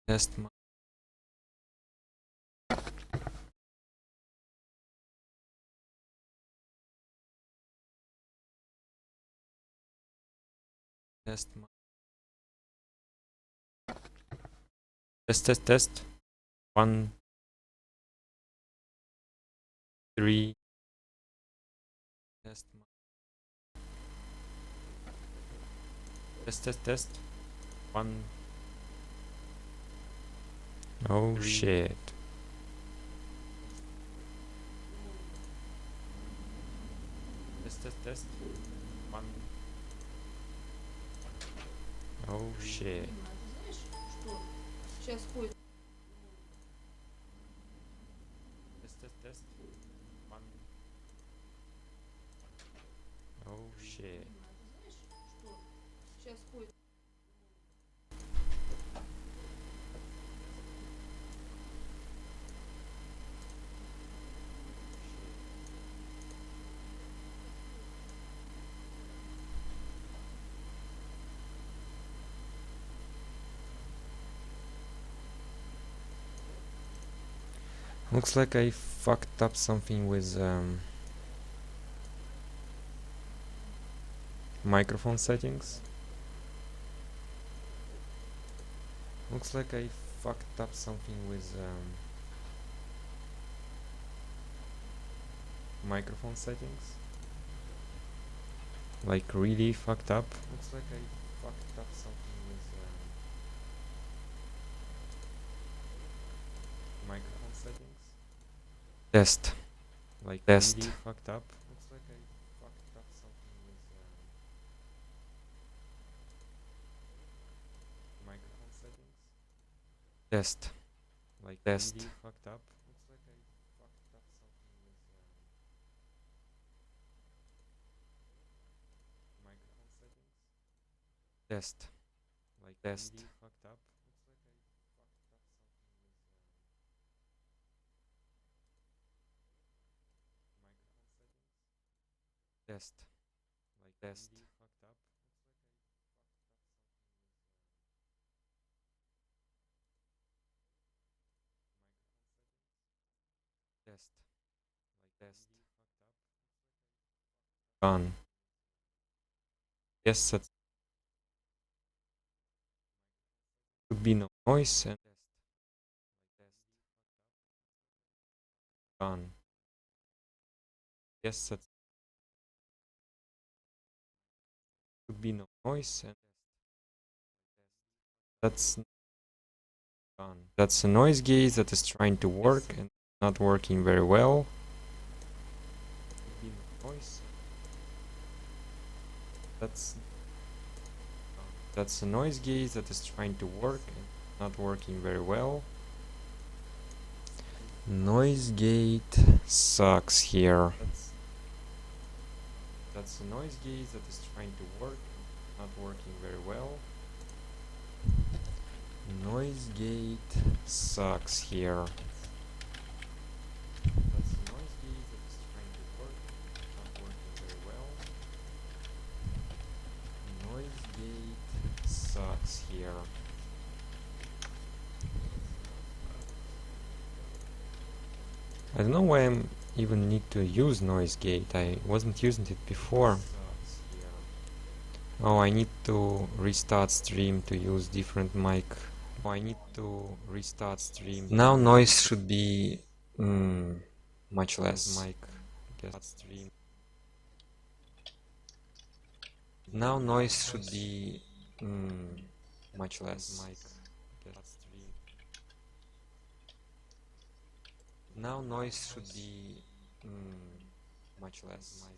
Test mic. Test mic. Test. 1, 3. Test mic. Test. 1. Oh 3. shit. Test. 1. Oh shit. Знаешь, что сейчас ходит? Test. 1. Oh shit. Знаешь, что сейчас ходит? Looks like I fucked up something with microphone settings. Looks like I fucked up something with microphone settings. Like really fucked up. Looks like I fucked up something with microphone settings. Test. Like test. Really fucked up. Looks like I fucked up something with microphone settings. Test. Like test. Really fucked up. Looks like I fucked up something with microphone settings. Test. Like test. Really fucked up. Looks like I fucked up something with microphone settings. Test. Like test. Really fucked up. Test. Like test. Done. Yes, that would be no noise and done. Yes, that would be no noise and that's done. That's a noise gate that is trying to work and not working very well. Noise. That's a noise gate that is trying to work and not working very well. Noise gate sucks here. That's a noise gate that is trying to work and not working very well. Noise gate sucks here. That's a noise gate that is trying to work and not working very well. Noise gate sucks here. I don't know why I'm even need to use noise gate. I wasn't using it before. Oh, I need to restart stream to use different mic. Oh, I need to restart stream. Now noise should be much less. Mic. Stream. Now noise should be much less. Mic. Stream. Now noise should be much less. Mic.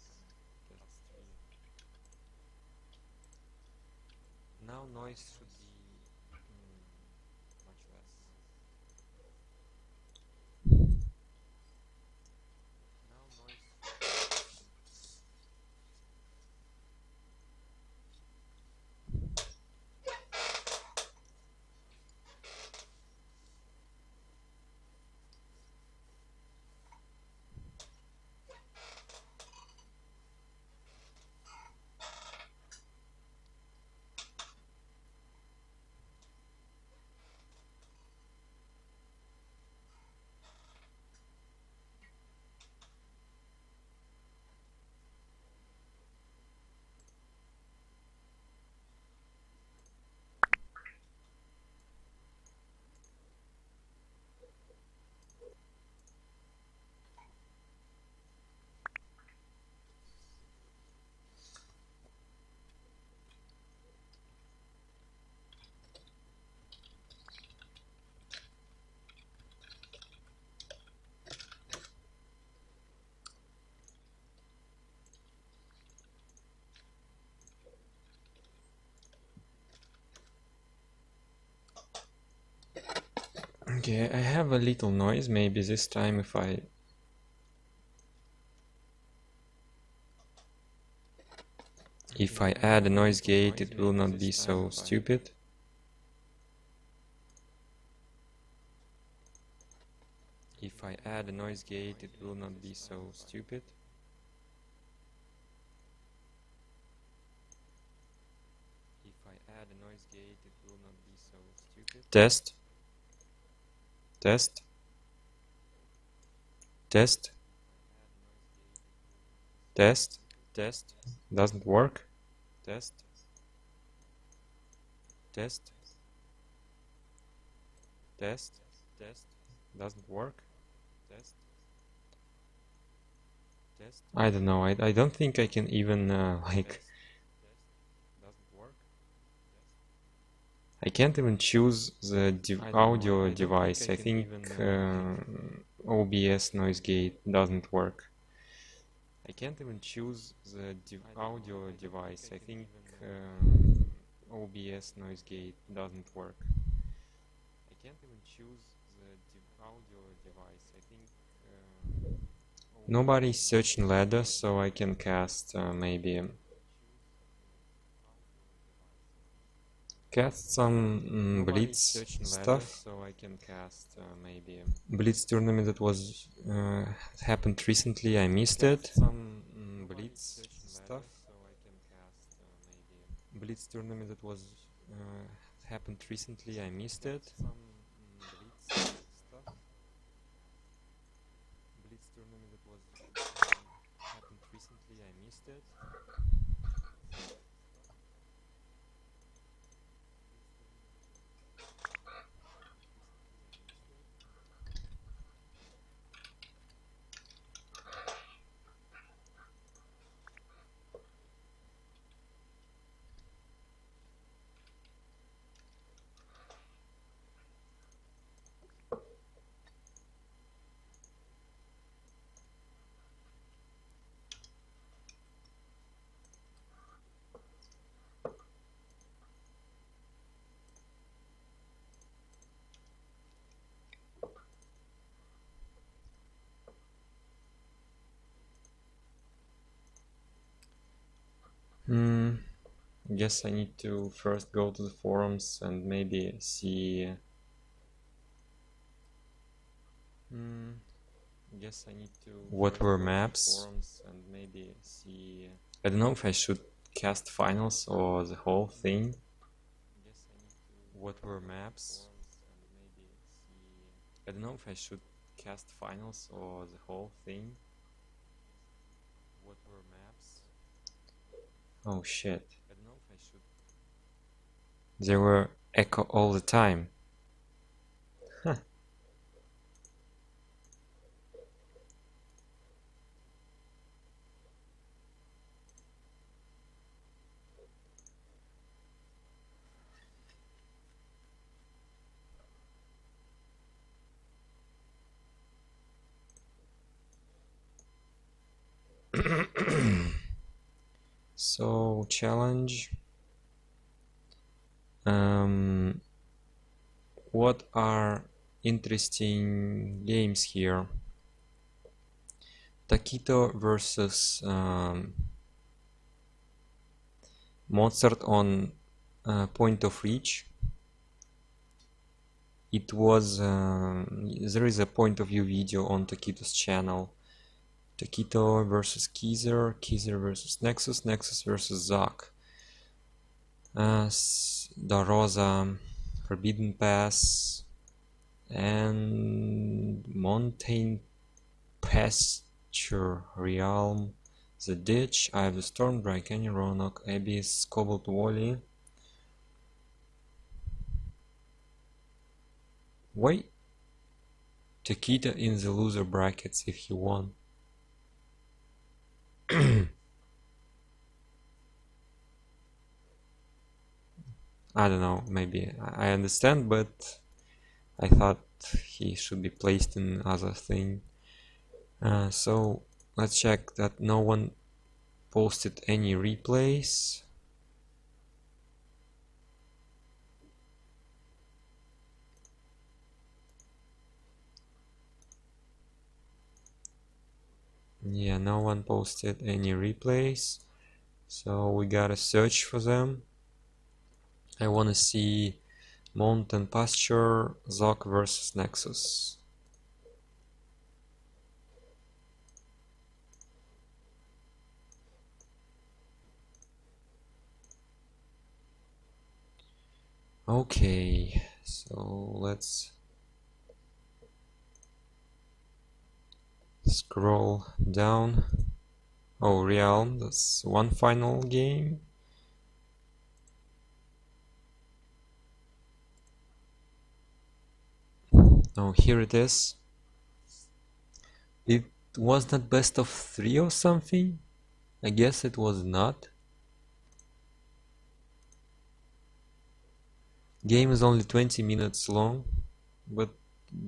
Now noise should be much less. Now noise. Okay, I have a little noise. Maybe this time if I add a noise gate, it will not be so stupid. If I add a noise gate, it will not be so stupid. If I add a noise gate, it will not be so stupid. Test. Test. Test. Test. Test. Doesn't work. Test. Test. Test. Test. Doesn't work. Test. Test. I don't know. I don't think I can even like. Doesn't work. I can't even choose the audio device. I think OBS noise gate doesn't work. I can't even choose the audio device. I think OBS noise gate doesn't work. I can't even choose the audio device. I think nobody's searching ladder, so I can cast maybe cast some Blitz stuff. So I can cast maybe Blitz tournament that was happened recently. I missed it. Some Blitz stuff. So I can cast maybe Blitz tournament that was happened recently. I missed it. Some Blitz stuff. Blitz tournament that was happened recently. I missed it. Guess I need to first go to the forums and maybe see. Guess I need to. What were maps? Forums and maybe see. I don't know if I should cast finals or the whole thing. Guess I need to. What were maps? And maybe see. I don't know if I should cast finals or the whole thing. What were maps? Oh shit. I don't know if I should. They were echo all the time. Huh. So challenge. What are interesting games here? Taquito versus Mozart on Point of Reach. It was there is a point of view video on Taquito's channel. Taquito versus Keezer, Keezer versus Nexus, Nexus versus Zoc. Da Rosa, Forbidden Pass, and Mountain Pasture Realm, The Ditch, Eye of the Storm, Dry Canyon, Roanoke, Abyss, Cobalt Valley. Why Taquito in the loser brackets if he won? I don't know, maybe I understand, but I thought he should be placed in other thing. So let's check that no one posted any replays. Yeah, no one posted any replays, so we gotta search for them. I wanna see Mountain Pasture, Zok versus Nexus. Okay, so let's scroll down. Oh, Realm, that's one final game. Oh, here it is. It was not best of 3 or something? I guess it was not. Game is only 20 minutes long, but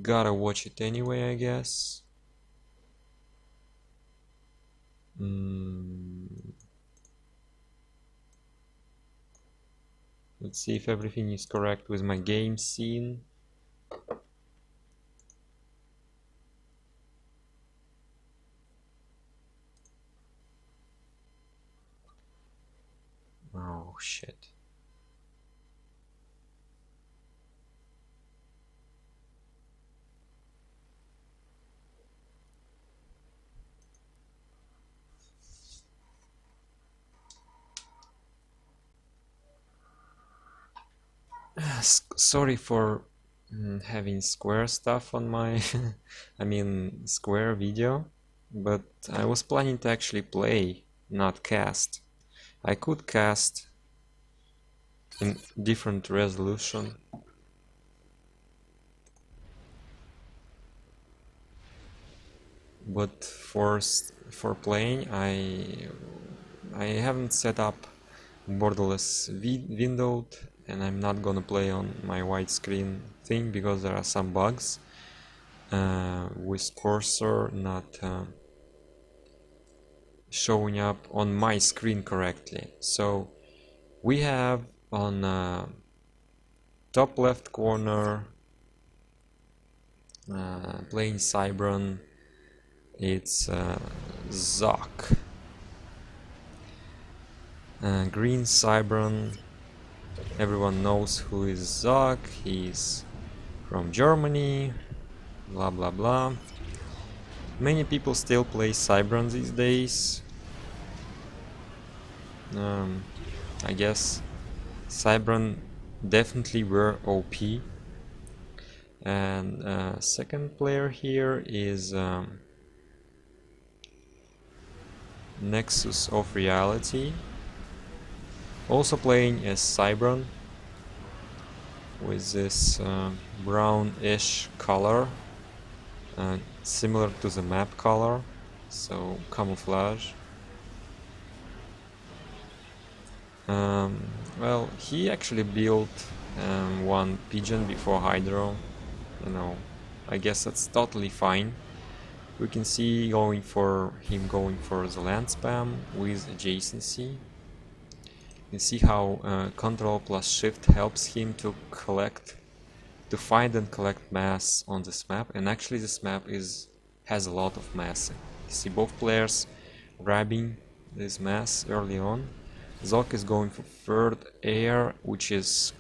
gotta watch it anyway, I guess. Let's see if everything is correct with my game scene. Oh shit. Sorry for having square stuff on my I mean square video, but I was planning to actually play, not cast. I could cast in different resolution, but for playing I haven't set up borderless windowed, and I'm not gonna play on my widescreen thing because there are some bugs with cursor not showing up on my screen correctly. So we have on top left corner playing Cybran, it's Zok. Green Cybran, everyone knows who is Zok, he's from Germany, blah blah blah. Many people still play Cybran these days. I guess Cybran definitely were OP. And second player here is Nexus of Reality, also playing as Cybran with this brownish color, similar to the map color, so camouflage. Well, he actually built one pigeon before Hydro, you know, I guess that's totally fine. We can see him going for the land spam with adjacency. You can see how Control plus Shift helps him to find and collect mass on this map, and actually this map has a lot of mass. You see both players grabbing this mass early on. Zok is going for third air, which is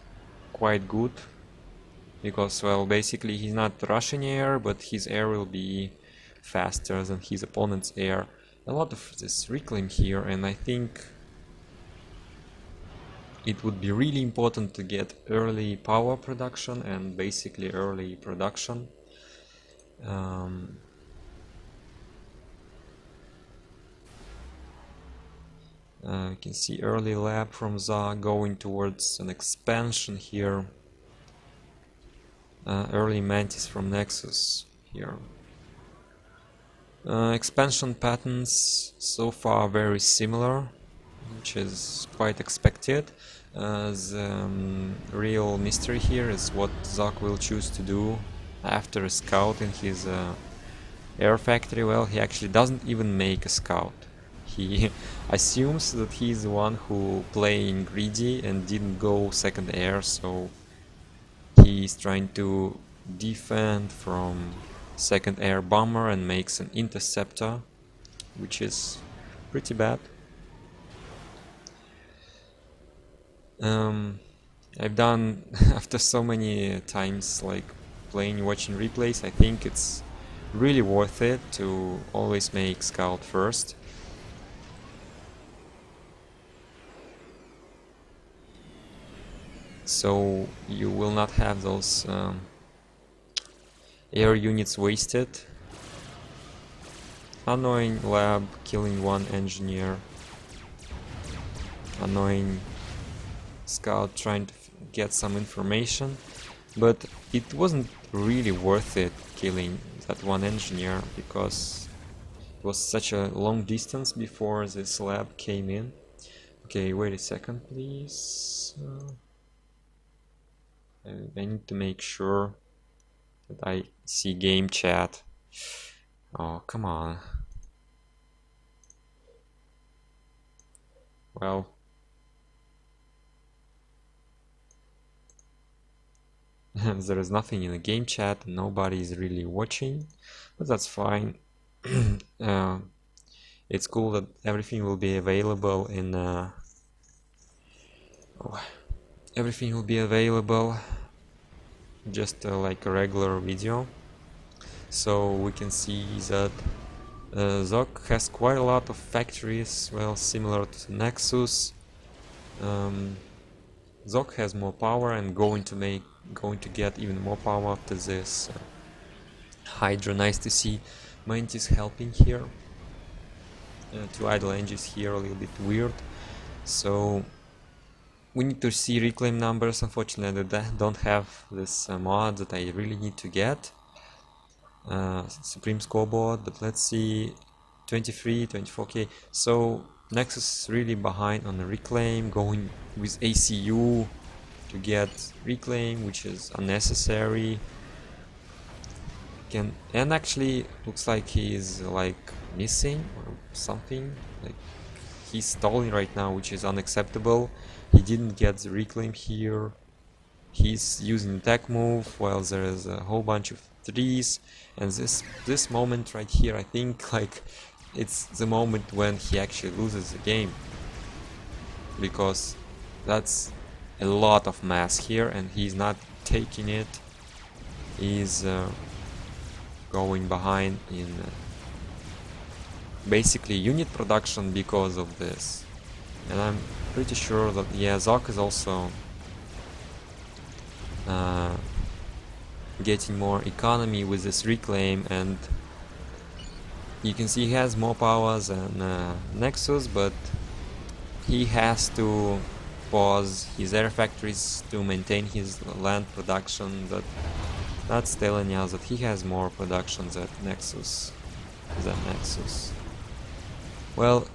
quite good because, well, basically he's not rushing air, but his air will be faster than his opponent's air. A lot of this reclaim here, and I think it would be really important to get early power production and basically early production. You can see early lab from Za going towards an expansion here. Early Mantis from Nexus here. Expansion patterns so far very similar, which is quite expected. The real mystery here is what Zok will choose to do after a scout in his air factory. Well, he actually doesn't even make a scout. He assumes that he's the one who playing greedy and didn't go second air, so he's trying to defend from second air bomber and makes an interceptor which is pretty bad. I've done after so many times like playing, watching replays, I think it's really worth it to always make scout first. So you will not have those air units wasted. Annoying lab killing one engineer. Annoying scout trying to get some information. But it wasn't really worth it killing that one engineer because it was such a long distance before this lab came in. Okay, wait a second please. I need to make sure that I see game chat. Oh, come on. Well, there is nothing in the game chat, nobody is really watching, but that's fine. It's cool that everything will be available in everything will be available just like a regular video. So we can see that Zog has quite a lot of factories, well, similar to Nexus. Zog has more power and going to get even more power after this. Hydra, nice to see Mantis helping here. Two idle engines here, a little bit weird. So we need to see reclaim numbers. Unfortunately, I don't have this mod that I really need to get. Supreme scoreboard, but let's see, 23, 24k. So Nexus is really behind on the reclaim, going with ACU to get reclaim, which is unnecessary. And actually looks like he is like missing or something, like he's stalling right now, which is unacceptable. He didn't get the reclaim here. He's using attack move while there is a whole bunch of trees, and this moment right here, I think like it's the moment when he actually loses the game, because that's a lot of mass here and he's not taking it. He's going behind in basically unit production because of this, and I'm pretty sure that Zog is also getting more economy with this reclaim, and you can see he has more power than Nexus, but he has to pause his air factories to maintain his land production. That's telling us that he has more production than Nexus. Well,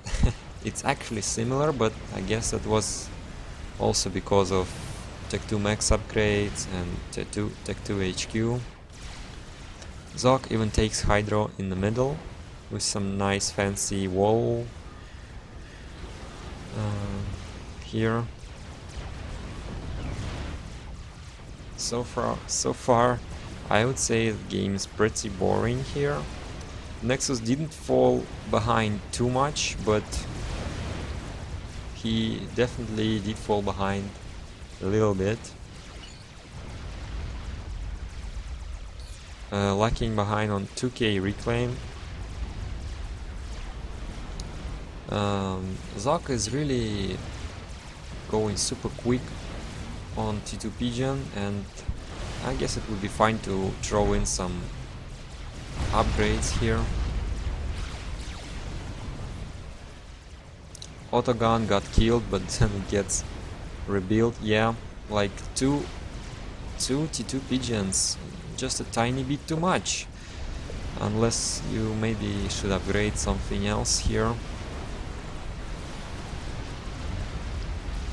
it's actually similar, but I guess that was also because of Tech 2 Max upgrades and Tech 2 HQ. Zog even takes Hydro in the middle with some nice fancy wall here. So far, I would say the game is pretty boring here. Nexus didn't fall behind too much, but he definitely did fall behind a little bit. Lacking behind on 2k reclaim. Zog is really going super quick on T2 Pigeon, and I guess it would be fine to throw in some upgrades here. Autogun got killed, but then it gets rebuilt. Yeah, like two T2 Pigeons, just a tiny bit too much. Unless you maybe should upgrade something else here.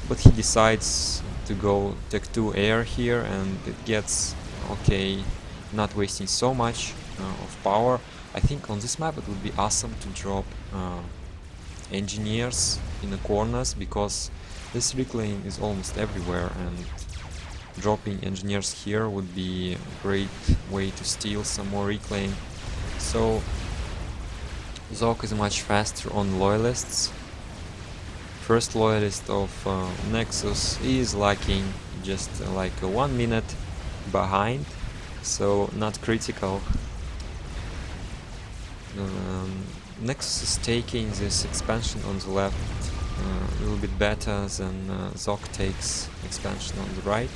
But he decides to go Tech 2 Air here, and it gets okay, not wasting so much of power. I think on this map it would be awesome to drop engineers in the corners, because this reclaim is almost everywhere, and dropping engineers here would be a great way to steal some more reclaim. So Zok is much faster on loyalists. First loyalist of Nexus is lacking just like 1 minute behind, so not critical. Nexus is taking this expansion on the left a little bit better than Zok takes expansion on the right.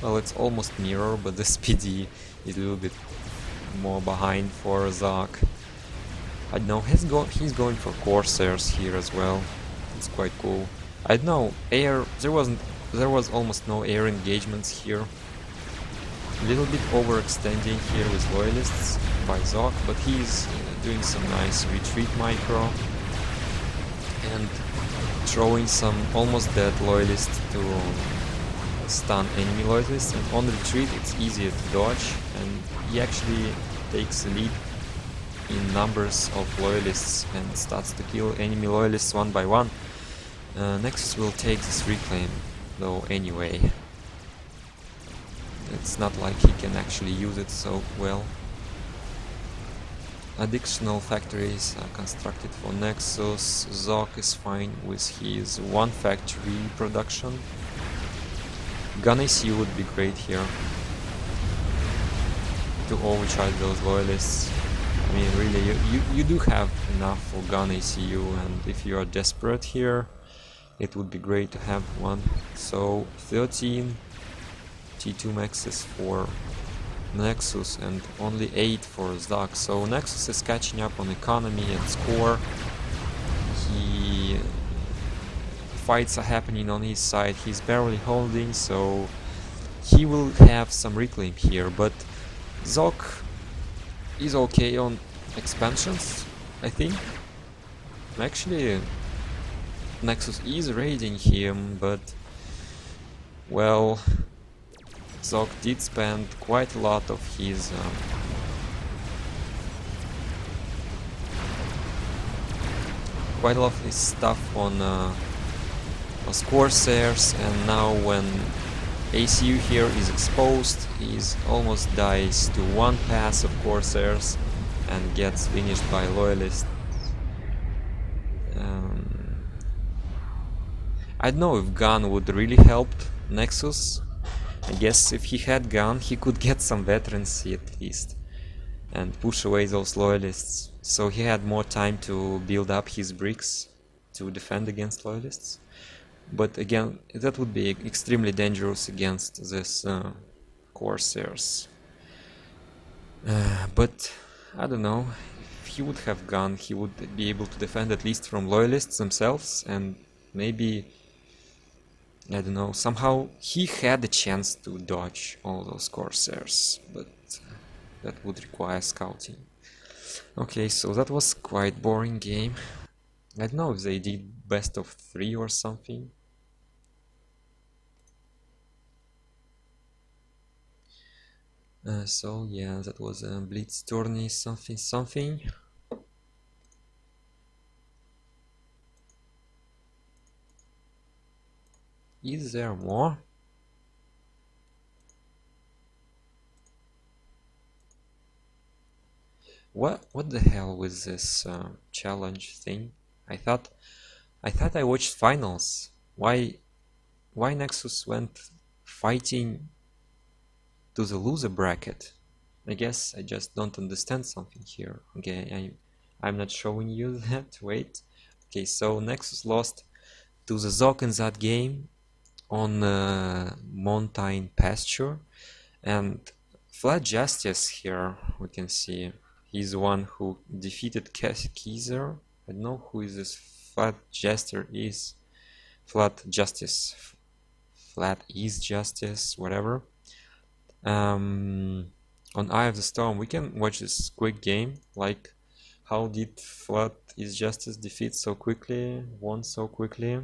Well, it's almost mirror, but the SPD is a little bit more behind for Zok. I don't know, he's going for Corsairs here as well. It's quite cool. I don't know, air, there was almost no air engagements here. A little bit overextending here with loyalists by Zok, but he's doing some nice retreat micro and throwing some almost dead loyalists to stun enemy loyalists, and on retreat it's easier to dodge, and he actually takes the lead in numbers of loyalists and starts to kill enemy loyalists one by one. Nexus will take this reclaim though anyway. It's not like he can actually use it so well. Additional factories are constructed for Nexus. Zok is fine with his one factory production. Gun ACU would be great here to overcharge those loyalists. I mean, really, you do have enough for gun ACU, and if you are desperate here, it would be great to have one. So 13 T2 maxes for Nexus and only 8 for Zok. So Nexus is catching up on economy and score. Fights are happening on his side, he's barely holding, so he will have some reclaim here, but Zok is okay on expansions, I think. Actually, Nexus is raiding him, but well, Zok did spend quite a lot of his stuff on Corsairs, and now when ACU here is exposed, he almost dies to one pass of Corsairs and gets finished by Loyalists. I don't know if gun would really help Nexus. I guess if he had gun, he could get some veterancy at least and push away those Loyalists, so he had more time to build up his bricks to defend against Loyalists. But again, that would be extremely dangerous against this Corsairs. But I don't know, if he would have gun, he would be able to defend at least from Loyalists themselves, and maybe, I don't know, somehow he had the chance to dodge all those Corsairs, but that would require scouting. Okay, so that was quite boring game. I don't know if they did best of 3 or something. So yeah, that was a Blitz tourney something. Is there more? What the hell with this challenge thing? I thought I watched finals. Why Nexus went fighting to the loser bracket? I guess I just don't understand something here. Okay, I'm not showing you that. Wait. Okay, so Nexus lost to the Zok in that game on Mountain Pasture, and Flat Justice here we can see he's the one who defeated Kaiser. I don't know who is this Flat Jester is. Flat Justice, Flat is Justice, whatever. On Eye of the Storm we can watch this quick game, like how did Flat is Justice defeat so quickly, won so quickly.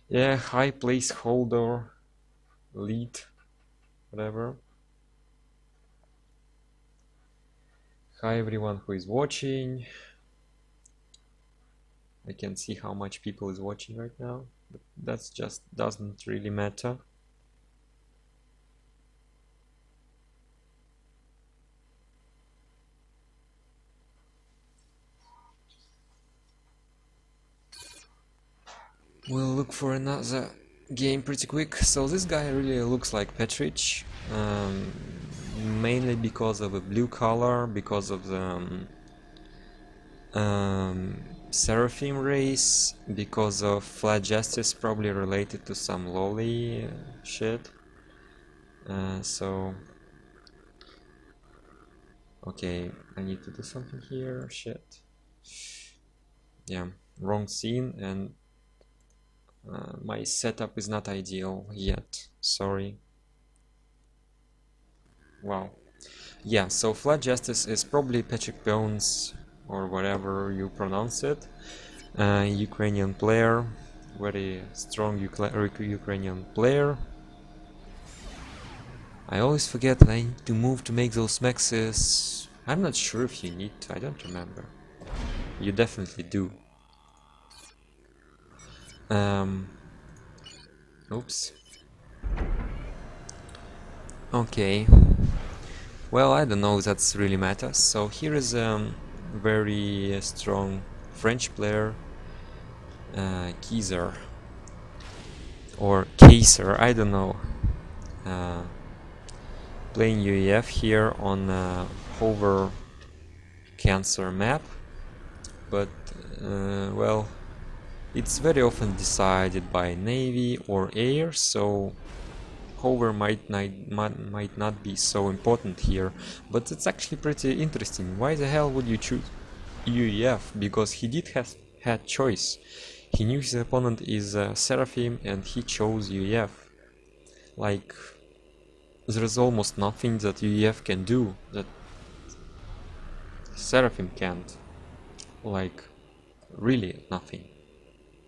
Yeah, high placeholder, lead, whatever. Hi everyone who is watching. I can see how much people is watching right now, but that's just doesn't really matter. We'll look for another game pretty quick. So this guy really looks like Petrich, mainly because of the blue color, because of the Seraphim race, because of Flat Justice, probably related to some lolly shit. So okay, I need to do something here. Shit. Yeah, wrong scene, and my setup is not ideal yet. Sorry. Wow. Yeah, so Flat Justice is probably Patrick Bones, or whatever you pronounce it. Ukrainian player, very strong Ukrainian player. I always forget that I need to move to make those maxes. I'm not sure if you need to, I don't remember. You definitely do. Oops. Okay. Well, I don't know if that's really matters. So here is a very strong French player, Kaiser. Or Kaiser, I don't know. Playing UEF here on Hover Cancer map. But, well, it's very often decided by Navy or Air, so Hover might not be so important here, but it's actually pretty interesting. Why the hell would you choose UEF? Because he did had choice. He knew his opponent is Seraphim and he chose UEF. Like, there's almost nothing that UEF can do that Seraphim can't. Like, really nothing.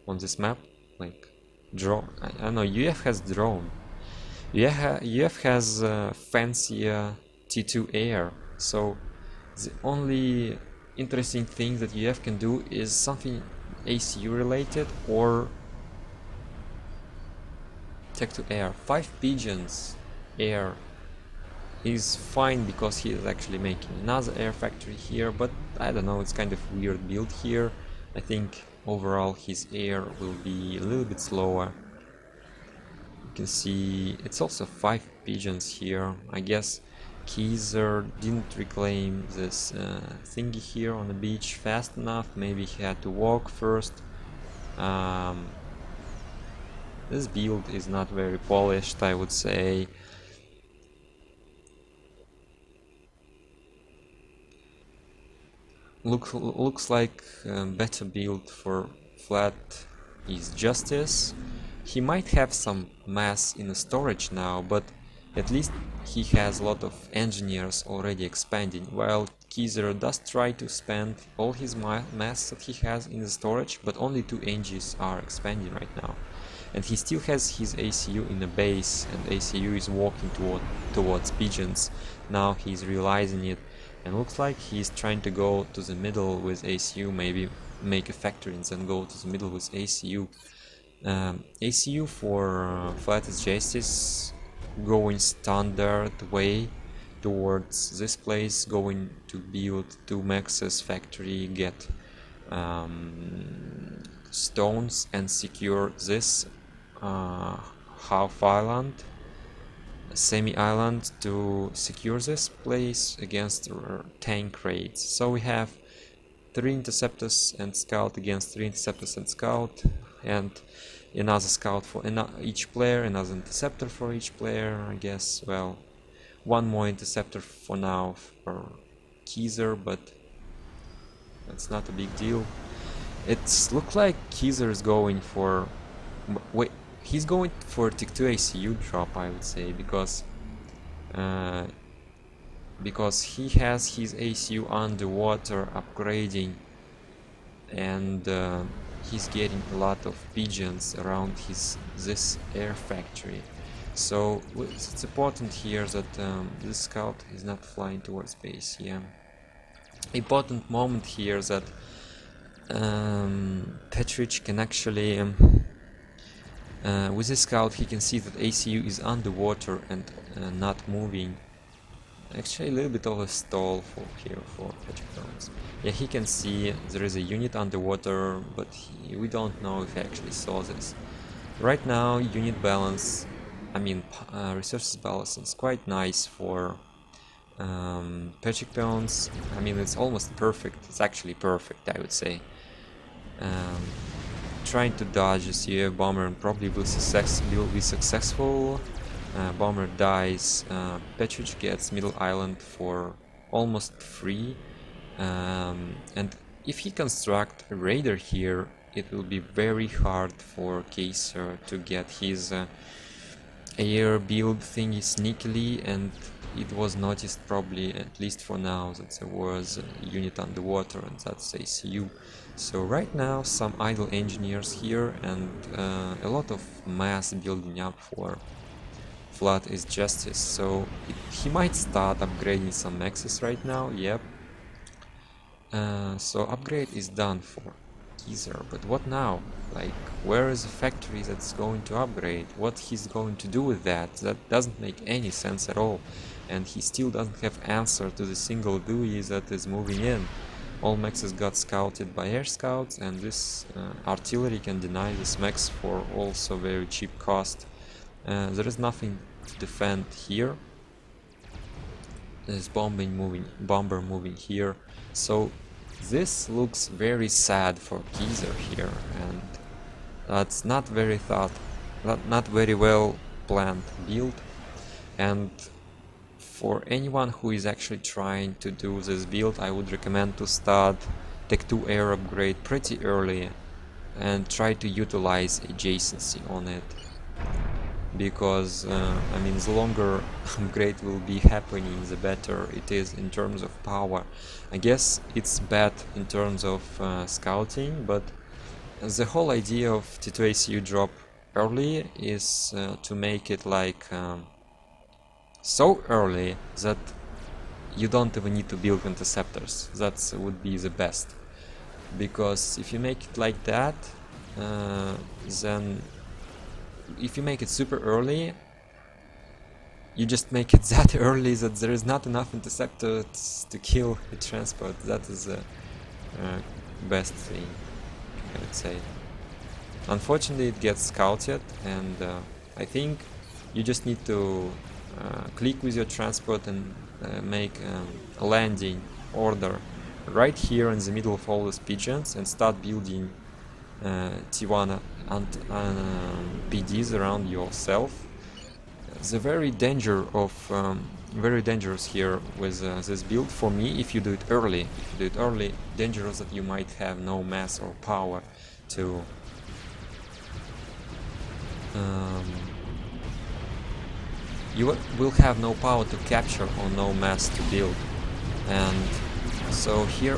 On this map, like, drone. I don't know, UEF has drone. UEF has fancier T2 air, so the only interesting thing that UEF can do is something ACU related or tech to air. 5 pigeons air is fine because he is actually making another air factory here, but I don't know, it's kind of weird build here. I think overall his air will be a little bit slower. You can see it's also 5 pigeons here. I guess Kaiser didn't reclaim this thingy here on the beach fast enough. Maybe he had to walk first. This build is not very polished, I would say. Looks like a better build for Flat is Justice. He might have some mass in the storage now, but at least he has a lot of engineers already expanding, while Kaiser does try to spend all his mass that he has in the storage, but only 2 engineers are expanding right now. And he still has his ACU in the base, and ACU is walking towards pigeons. Now he's realizing it, and looks like he's trying to go to the middle with ACU, maybe make a factory and then go to the middle with ACU. ACU for Flattest Justice going standard way towards this place, going to build 2 maxes factory, get stones and secure this half island, semi-island, to secure this place against tank raids. So we have 3 interceptors and scout against 3 interceptors and scout, and another scout for each player, another interceptor for each player, I guess. Well, 1 more interceptor for now for Kaiser, but that's not a big deal. It's look like Kaiser is going for... wait, he's going for Tick 2 ACU drop, I would say, because he has his ACU underwater upgrading, and he's getting a lot of pigeons around this air factory. So it's important here that this scout is not flying towards base. Yeah, important moment here that Petrich can actually with this scout he can see that ACU is underwater and not moving, Actually, a little bit of a stall for here for Petrichorns. Yeah, he can see there is a unit underwater, but we don't know if he actually saw this. Right now, unit balance, resources balance is quite nice for Petrichorns. I mean, it's almost perfect. It's actually perfect, I would say. Trying to dodge a CA bomber and probably will be successful. Bomber dies. Petrich gets middle island for almost free. And if he construct a raider here, it will be very hard for Kaiser to get his air build thingy sneakily, and it was noticed probably, at least for now, that there was a unit underwater, and that's ACU. So right now some idle engineers here and a lot of mass building up for Flood is Justice. So he might start upgrading some mexes right now, yep. So upgrade is done for Kaiser, but what now? Like, where is the factory that's going to upgrade? What he's going to do with that? That doesn't make any sense at all. And he still doesn't have answer to the single Dewey that is moving in. All mexes got scouted by air scouts, and this artillery can deny this mex for also very cheap cost. There is nothing to defend here. There's bomber moving here. So this looks very sad for Kaiser here, and that's not very well planned build. And for anyone who is actually trying to do this build, I would recommend to start Tech 2 air upgrade pretty early and try to utilize adjacency on it, because the longer upgrade will be happening, the better it is in terms of power. I guess it's bad in terms of scouting, but the whole idea of T2 ACU drop early is to make it like so early that you don't even need to build interceptors. That would be the best, because if you make it like that, then if you make it super early, you just make it that early that there is not enough interceptors to kill the transport. That is the best thing, I would say. Unfortunately, it gets scouted, and I think you just need to click with your transport and make a landing order right here in the middle of all these pigeons and start building T1 and PDs around yourself. The very dangerous here with this build for me, if you do it early. Dangerous that you might have no mass or power to you will have no power to capture or no mass to build. And so here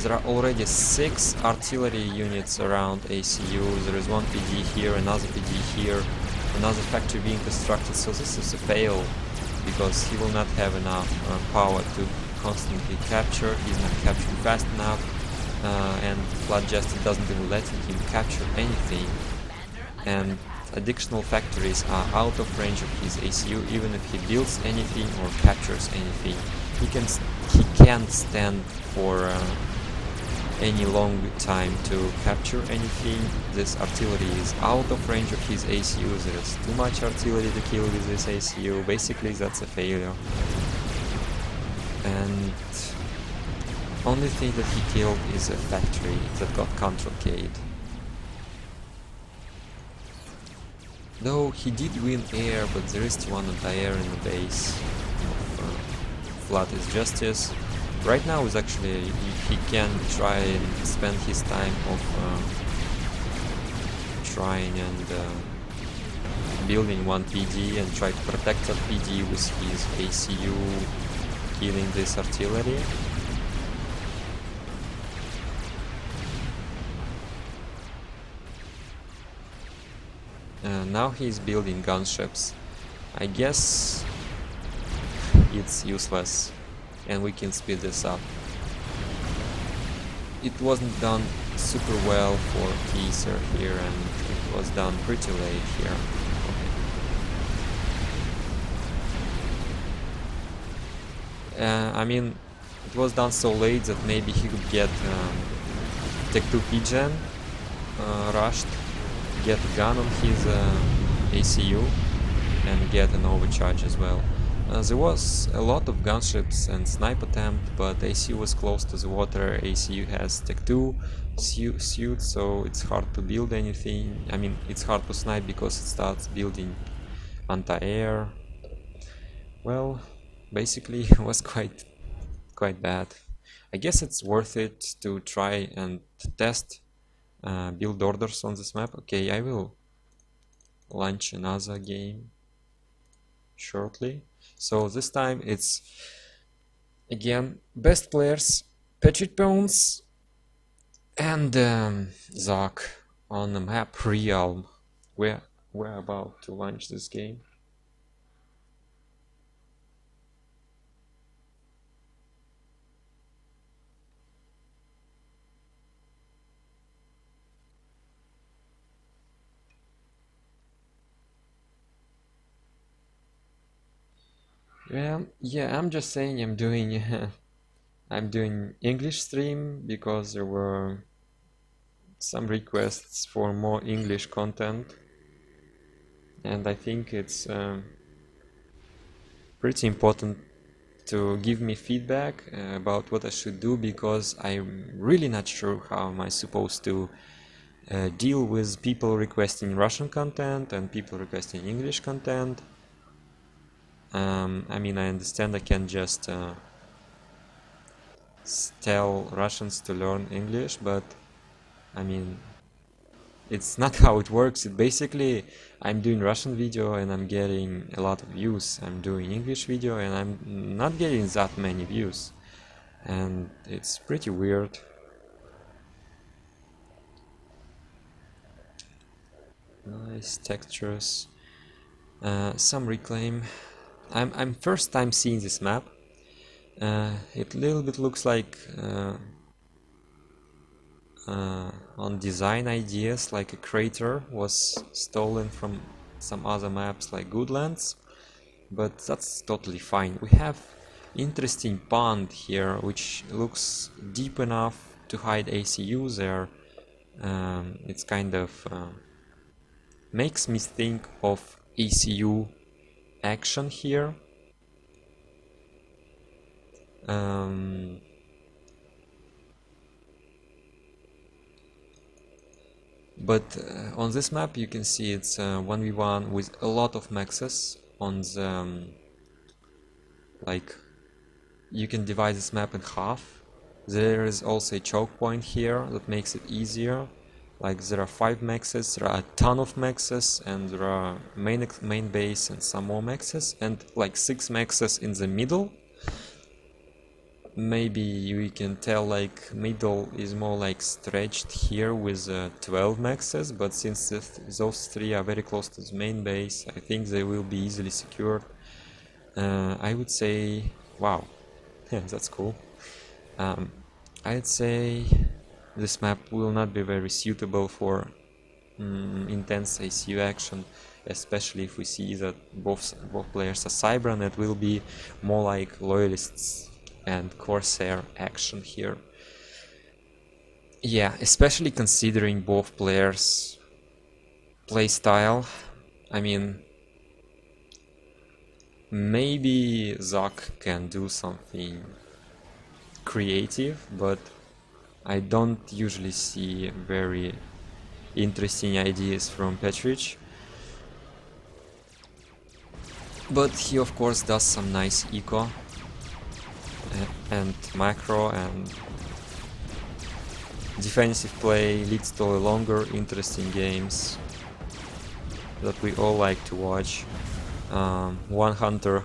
there are already 6 artillery units around ACU. There is one PD here, another PD here, another factory being constructed. So this is a fail, because he will not have enough power to constantly capture. He's not capturing fast enough, and Flood Justice doesn't even let him capture anything. And additional factories are out of range of his ACU. Even if he builds anything or captures anything, he can't stand for any long time to capture anything. This artillery is out of range of his ACU. There is too much artillery to kill with this ACU. Basically, that's a failure. And only thing that he killed is a factory that got control-K'd. Though he did win air, but there is T1 anti-air in the base of Flood is Justice. Right now is actually, he can try and spend his time of trying and building one PD and try to protect that PD with his ACU, killing this artillery. Now he's building gunships. I guess it's useless, and we can speed this up. It wasn't done super well for Kaiser here, and it was done pretty late here. Okay. I mean, it was done so late that maybe he could get Tech2 Pigeon rushed, get a gun on his ACU, and get an overcharge as well. There was a lot of gunships and snipe attempt, but ACU was close to the water. ACU has Tech2 suit, so it's hard to build anything. I mean, it's hard to snipe because it starts building anti-air. Well, basically it was quite bad. I guess it's worth it to try and test build orders on this map. Okay, I will launch another game shortly. So this time it's again best players, Patriot Bones and Zok on the map Realm. We're about to launch this game. Well, yeah, I'm just saying I'm doing I'm doing English stream because there were some requests for more English content, and I think it's pretty important to give me feedback about what I should do, because I'm really not sure how am I supposed to deal with people requesting Russian content and people requesting English content. I mean, I understand I can just tell Russians to learn English, but I mean, it's not how it works. Basically, I'm doing Russian video and I'm getting a lot of views. I'm doing English video and I'm not getting that many views, and it's pretty weird. Nice textures, some reclaim. I'm first time seeing this map. It little bit looks like on design ideas, like a crater was stolen from some other maps like Goodlands, but that's totally fine. We have interesting pond here which looks deep enough to hide ACU there. It's kind of makes me think of ACU action here. But on this map you can see it's 1v1 with a lot of maxes on the like, you can divide this map in half. There is also a choke point here that makes it easier. Like, there are 5 maxes, there are a ton of maxes, and there are main base and some more maxes, and like 6 maxes in the middle. Maybe you can tell like middle is more like stretched here with 12 maxes, but since those 3 are very close to the main base, I think they will be easily secured. I would say, wow, yeah, that's cool. I'd say this map will not be very suitable for intense ACU action, especially if we see that both players are Cybran. It will be more like Loyalists and Corsair action here. Yeah, especially considering both players' playstyle. I mean, maybe Zok can do something creative, but I don't usually see very interesting ideas from Petrich. But he of course does some nice eco and macro, and defensive play leads to longer interesting games that we all like to watch. One hunter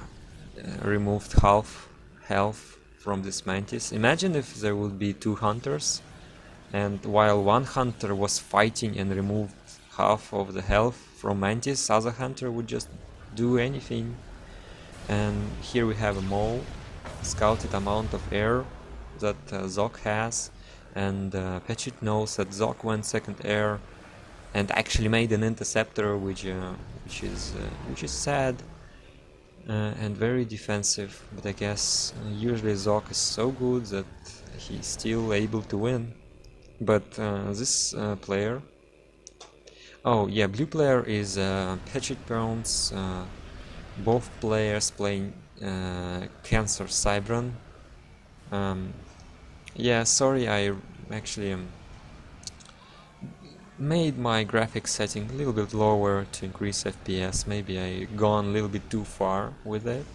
removed half health from this Mantis. Imagine if there would be 2 hunters, and while one hunter was fighting and removed half of the health from Mantis, other hunter would just do anything. And here we have a mole, scouted amount of air that Zok has, and Petrich knows that Zok went second air and actually made an interceptor, which is sad. and very defensive, but I guess usually Zok is so good that he's still able to win. But this player, oh yeah, blue player is Patrick Burns. Both players playing Cancer Cybran. Yeah, sorry, I actually made my graphics setting a little bit lower to increase FPS. Maybe I gone a little bit too far with it.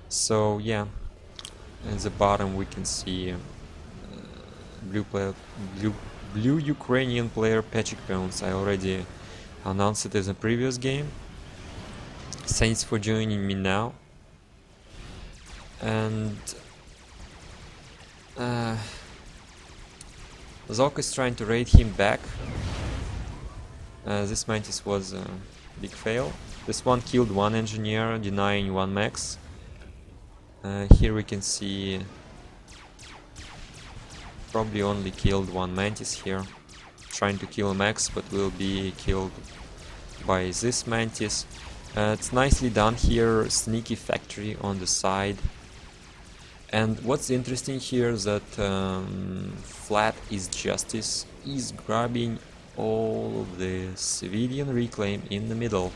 So yeah, at the bottom we can see blue Ukrainian player Patrick Bones. I already announced it in the previous game. Thanks for joining me now. And Zok is trying to raid him back. This Mantis was a big fail. This one killed one engineer, denying one max. Here we can see probably only killed one Mantis here, trying to kill a max, but will be killed by this Mantis. It's nicely done here, sneaky factory on the side. And what's interesting here is that Flat is Justice is grabbing all of the civilian reclaim in the middle.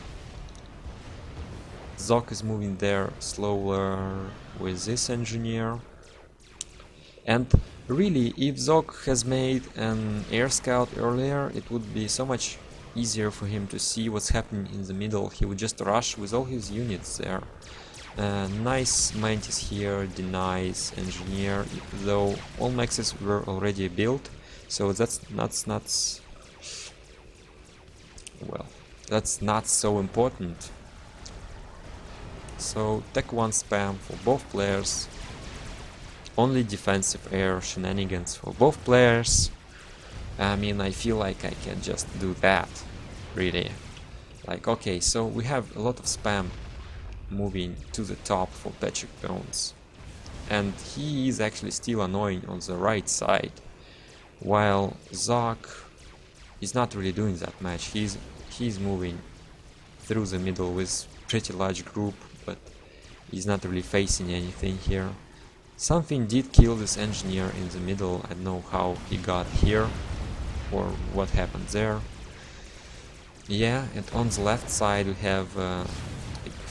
Zok is moving there slower with this engineer. And really, if Zok has made an air scout earlier, it would be so much easier for him to see what's happening in the middle. He would just rush with all his units there. Nice Mantis here, denies engineer, though all maxes were already built, so that's not so important. So Tech 1 spam for both players, only defensive air shenanigans for both players. I mean, I feel like I can just do that, really. Like, okay, so we have a lot of spam moving to the top for Patrick Bones, and he is actually still annoying on the right side, while Zok is not really doing that much. He's moving through the middle with pretty large group, but he's not really facing anything here. Something did kill this engineer in the middle. I don't know how he got here or what happened there. Yeah, and on the left side we have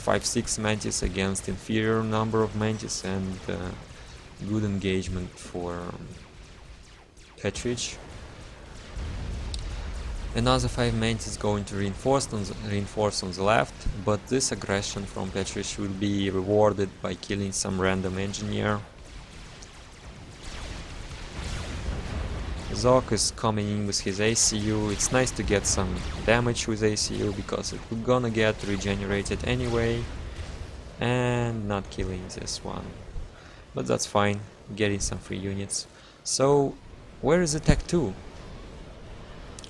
5-6 Mantis against inferior number of Mantis, and good engagement for Petrich. Another 5 Mantis going to reinforce on the left, but this aggression from Petrich will be rewarded by killing some random engineer. Zok is coming in with his ACU. It's nice to get some damage with ACU because it we're gonna get regenerated anyway, and not killing this one, but that's fine, getting some free units. So where is the Tech 2?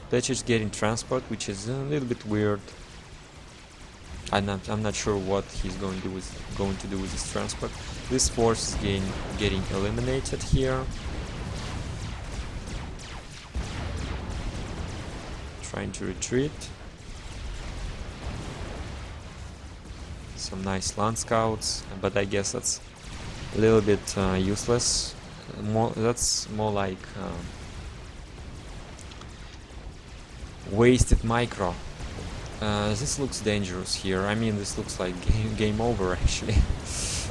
Petrich getting transport, which is a little bit weird. I'm not sure what he's going to do with this transport. This force is getting eliminated here. Trying to retreat. Some nice land scouts, but I guess that's a little bit useless. That's more like wasted micro. This looks dangerous here. I mean, this looks like game over actually. If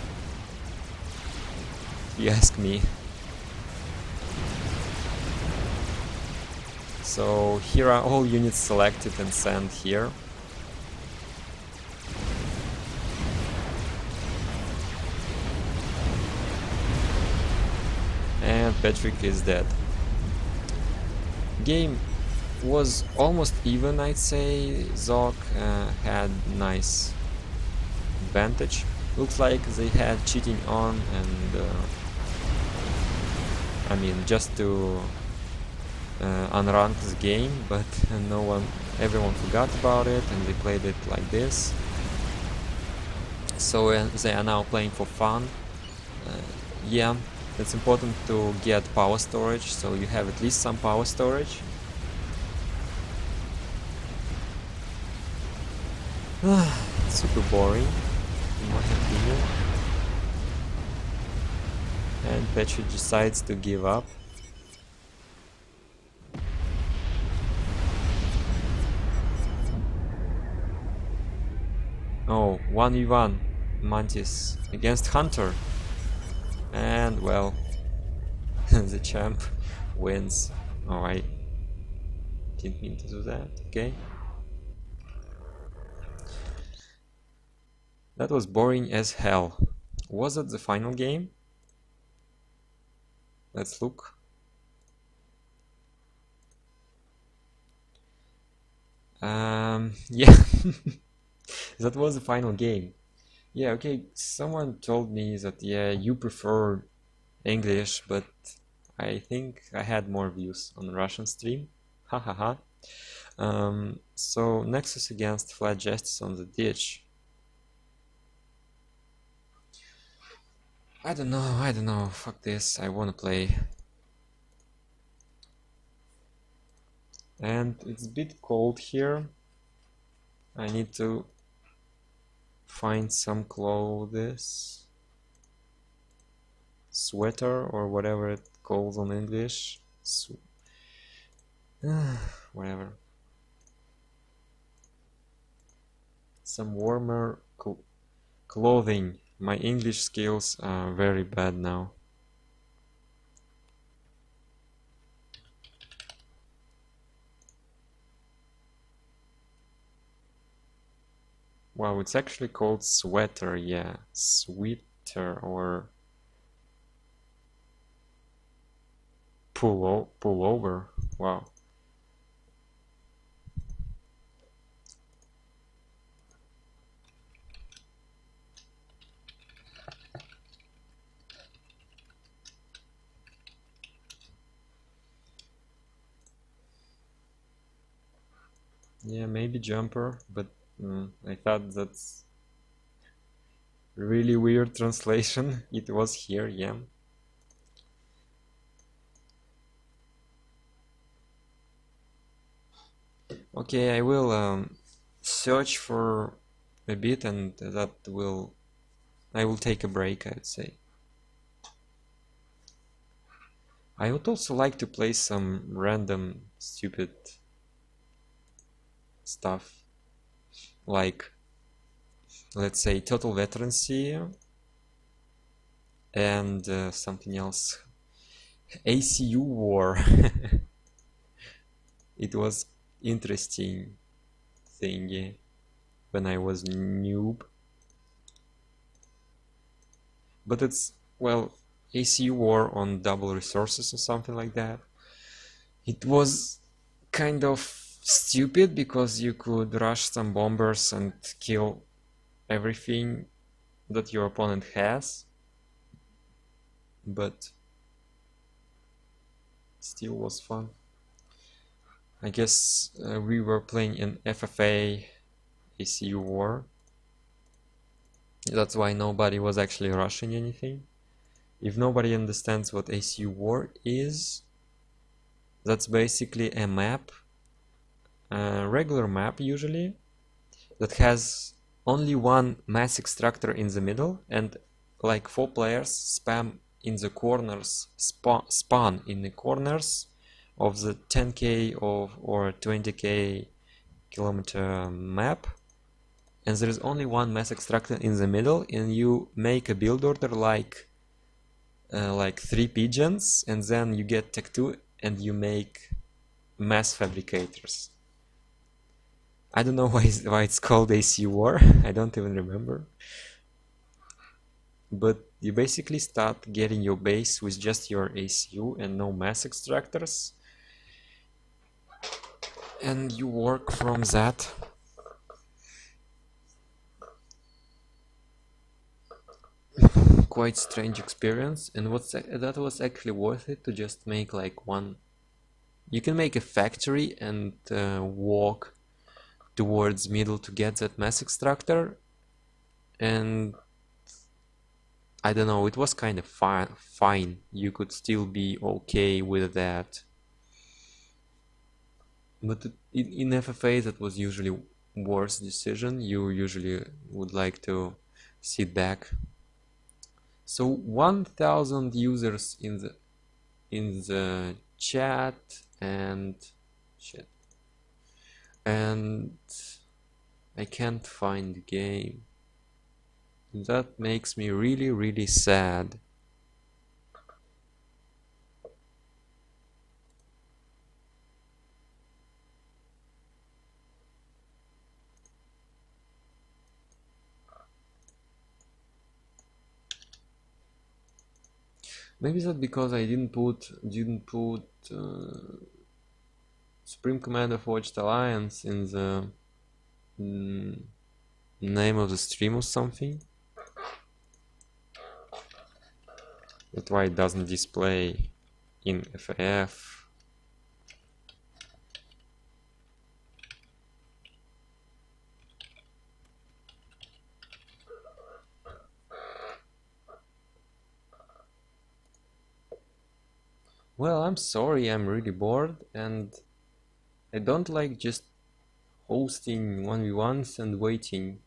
you ask me. So here are all units selected and sent here. And Patrick is dead. Game was almost even, I'd say. Zok had nice advantage. Looks like they had cheating on, and I mean, just to unrank the game, but everyone forgot about it, and they played it like this. So they are now playing for fun. Yeah, it's important to get power storage, so you have at least some power storage. Super boring. more continue. And Petri decides to give up. Oh, 1v1 Mantis against Hunter. And well, the champ wins. Oh, I didn't mean to do that. Okay. That was boring as hell. Was it the final game? Let's look. Yeah, that was the final game. Yeah, okay, someone told me that, yeah, you prefer English, but I think I had more views on Russian stream. Ha ha ha. So Nexus against Flat Justice on the ditch. I don't know, fuck this, I wanna play. And it's a bit cold here. I need to find some clothes. Sweater or whatever it calls on English. Whatever. Some warmer clothing. My English skills are very bad now. Wow, it's actually called sweater, yeah. Sweater or pullover. Wow. Yeah, maybe jumper, but I thought that's really weird translation. It was here, yeah. Okay, I will search for a bit, and I will take a break, I'd say. I would also like to play some random stupid stuff, like, let's say, Total Veterancy and something else. ACU War. It was interesting thingy when I was noob. But it's, well, ACU War on double resources or something like that. It was kind of stupid because you could rush some bombers and kill everything that your opponent has, but still was fun. I guess we were playing in FFA ACU War. That's why nobody was actually rushing anything. If nobody understands what ACU War is, that's basically a map, a regular map usually, that has only one mass extractor in the middle, and like 4 players spam in the corners, spawn in the corners of the 10k or 20k kilometer map, and there is only one mass extractor in the middle, and you make a build order like 3 pigeons, and then you get tech 2 and you make mass fabricators. I don't know why it's called ACU War. I don't even remember. But you basically start getting your base with just your ACU and no mass extractors, and you work from that. Quite strange experience, and that was actually worth it to just make like one. You can make a factory and walk towards middle to get that mass extractor, and I don't know, it was kind of fine. You could still be okay with that. But in FFA that was usually worse decision. You usually would like to sit back. So 1,000 users in the chat and shit. And I can't find the game. That makes me really, really sad. Maybe that's because I didn't put Supreme Commander Forged Alliance in the name of the stream or something. That's why it doesn't display in FAF. Well, I'm sorry, I'm really bored and I don't like just hosting 1v1s and waiting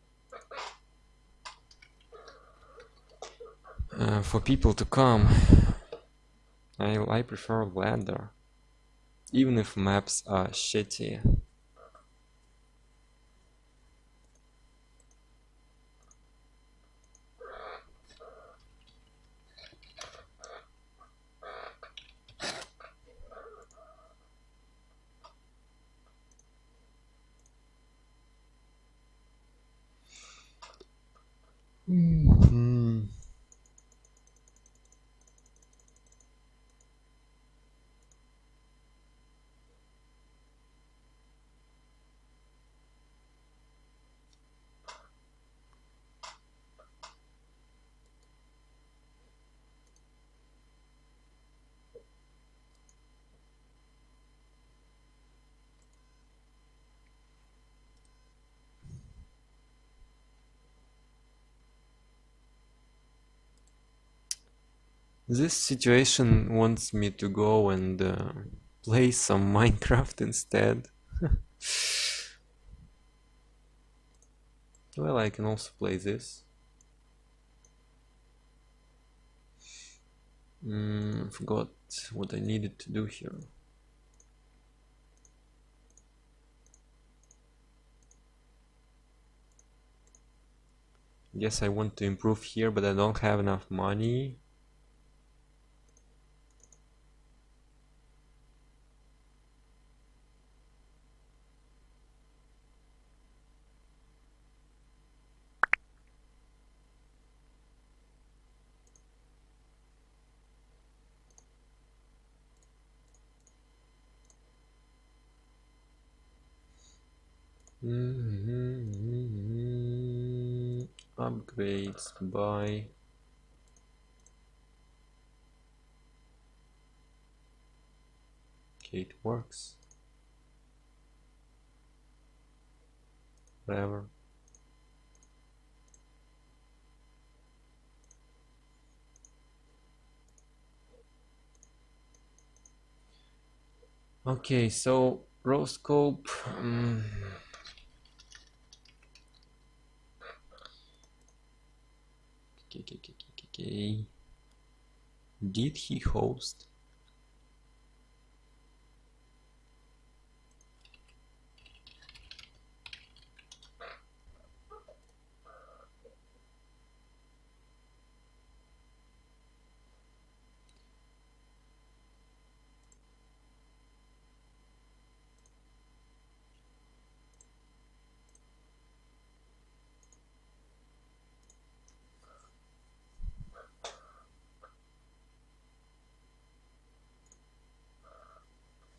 for people to come. I prefer ladder, even if maps are shitty. This situation wants me to go and play some Minecraft instead. Well, I can also play this. Forgot what I needed to do here. Guess I want to improve here, but I don't have enough money. Upgrades, buy. Okay, it works. Whatever. Okay, so roscope. Okay. Did he host?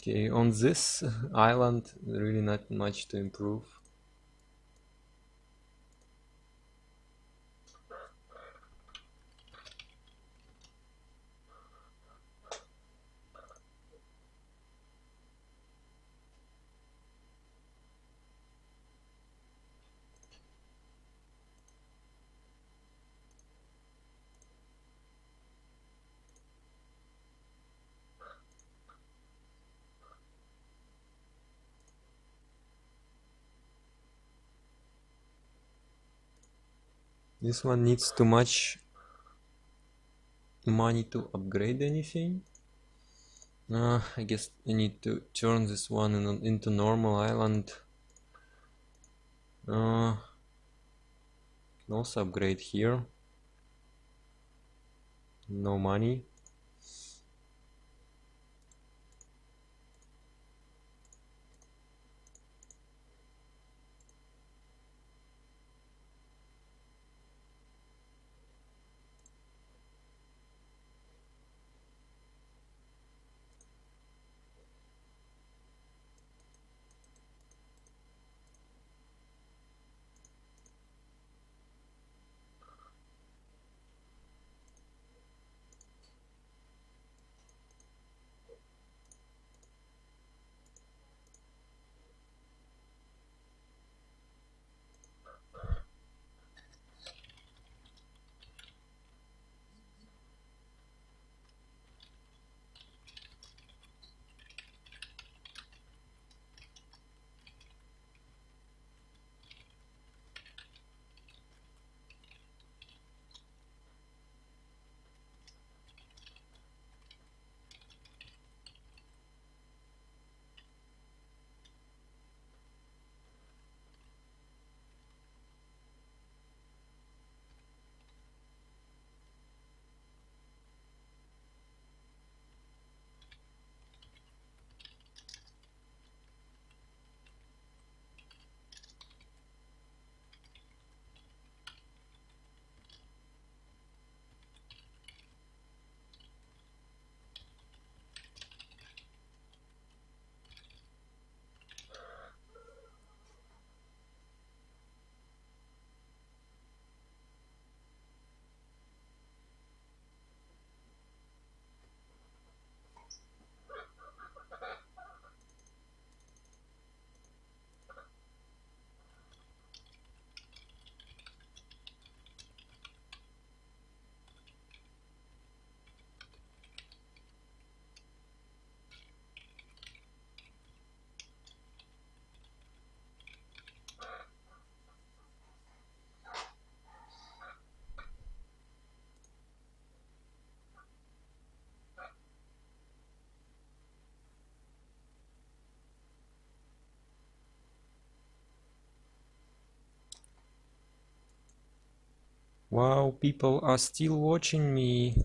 Okay, on this island, really not much to improve. This one needs too much money to upgrade anything. I guess I need to turn this one into normal island. Can also upgrade here. No money. Wow, people are still watching me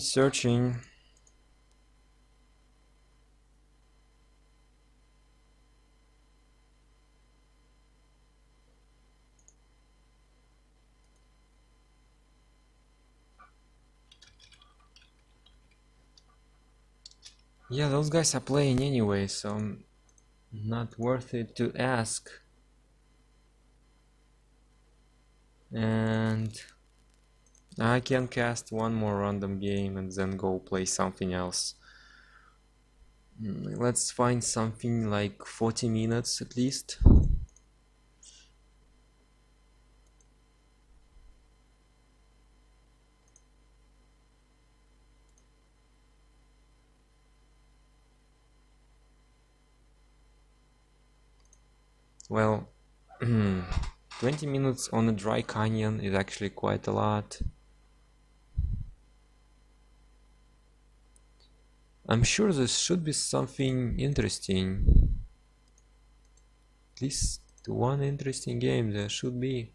searching. Yeah, those guys are playing anyway, so not worth it to ask. And I can cast one more random game and then go play something else. Let's find something like 40 minutes at least. Well, 20 minutes on a dry canyon is actually quite a lot. I'm sure there should be something interesting. At least one interesting game there should be.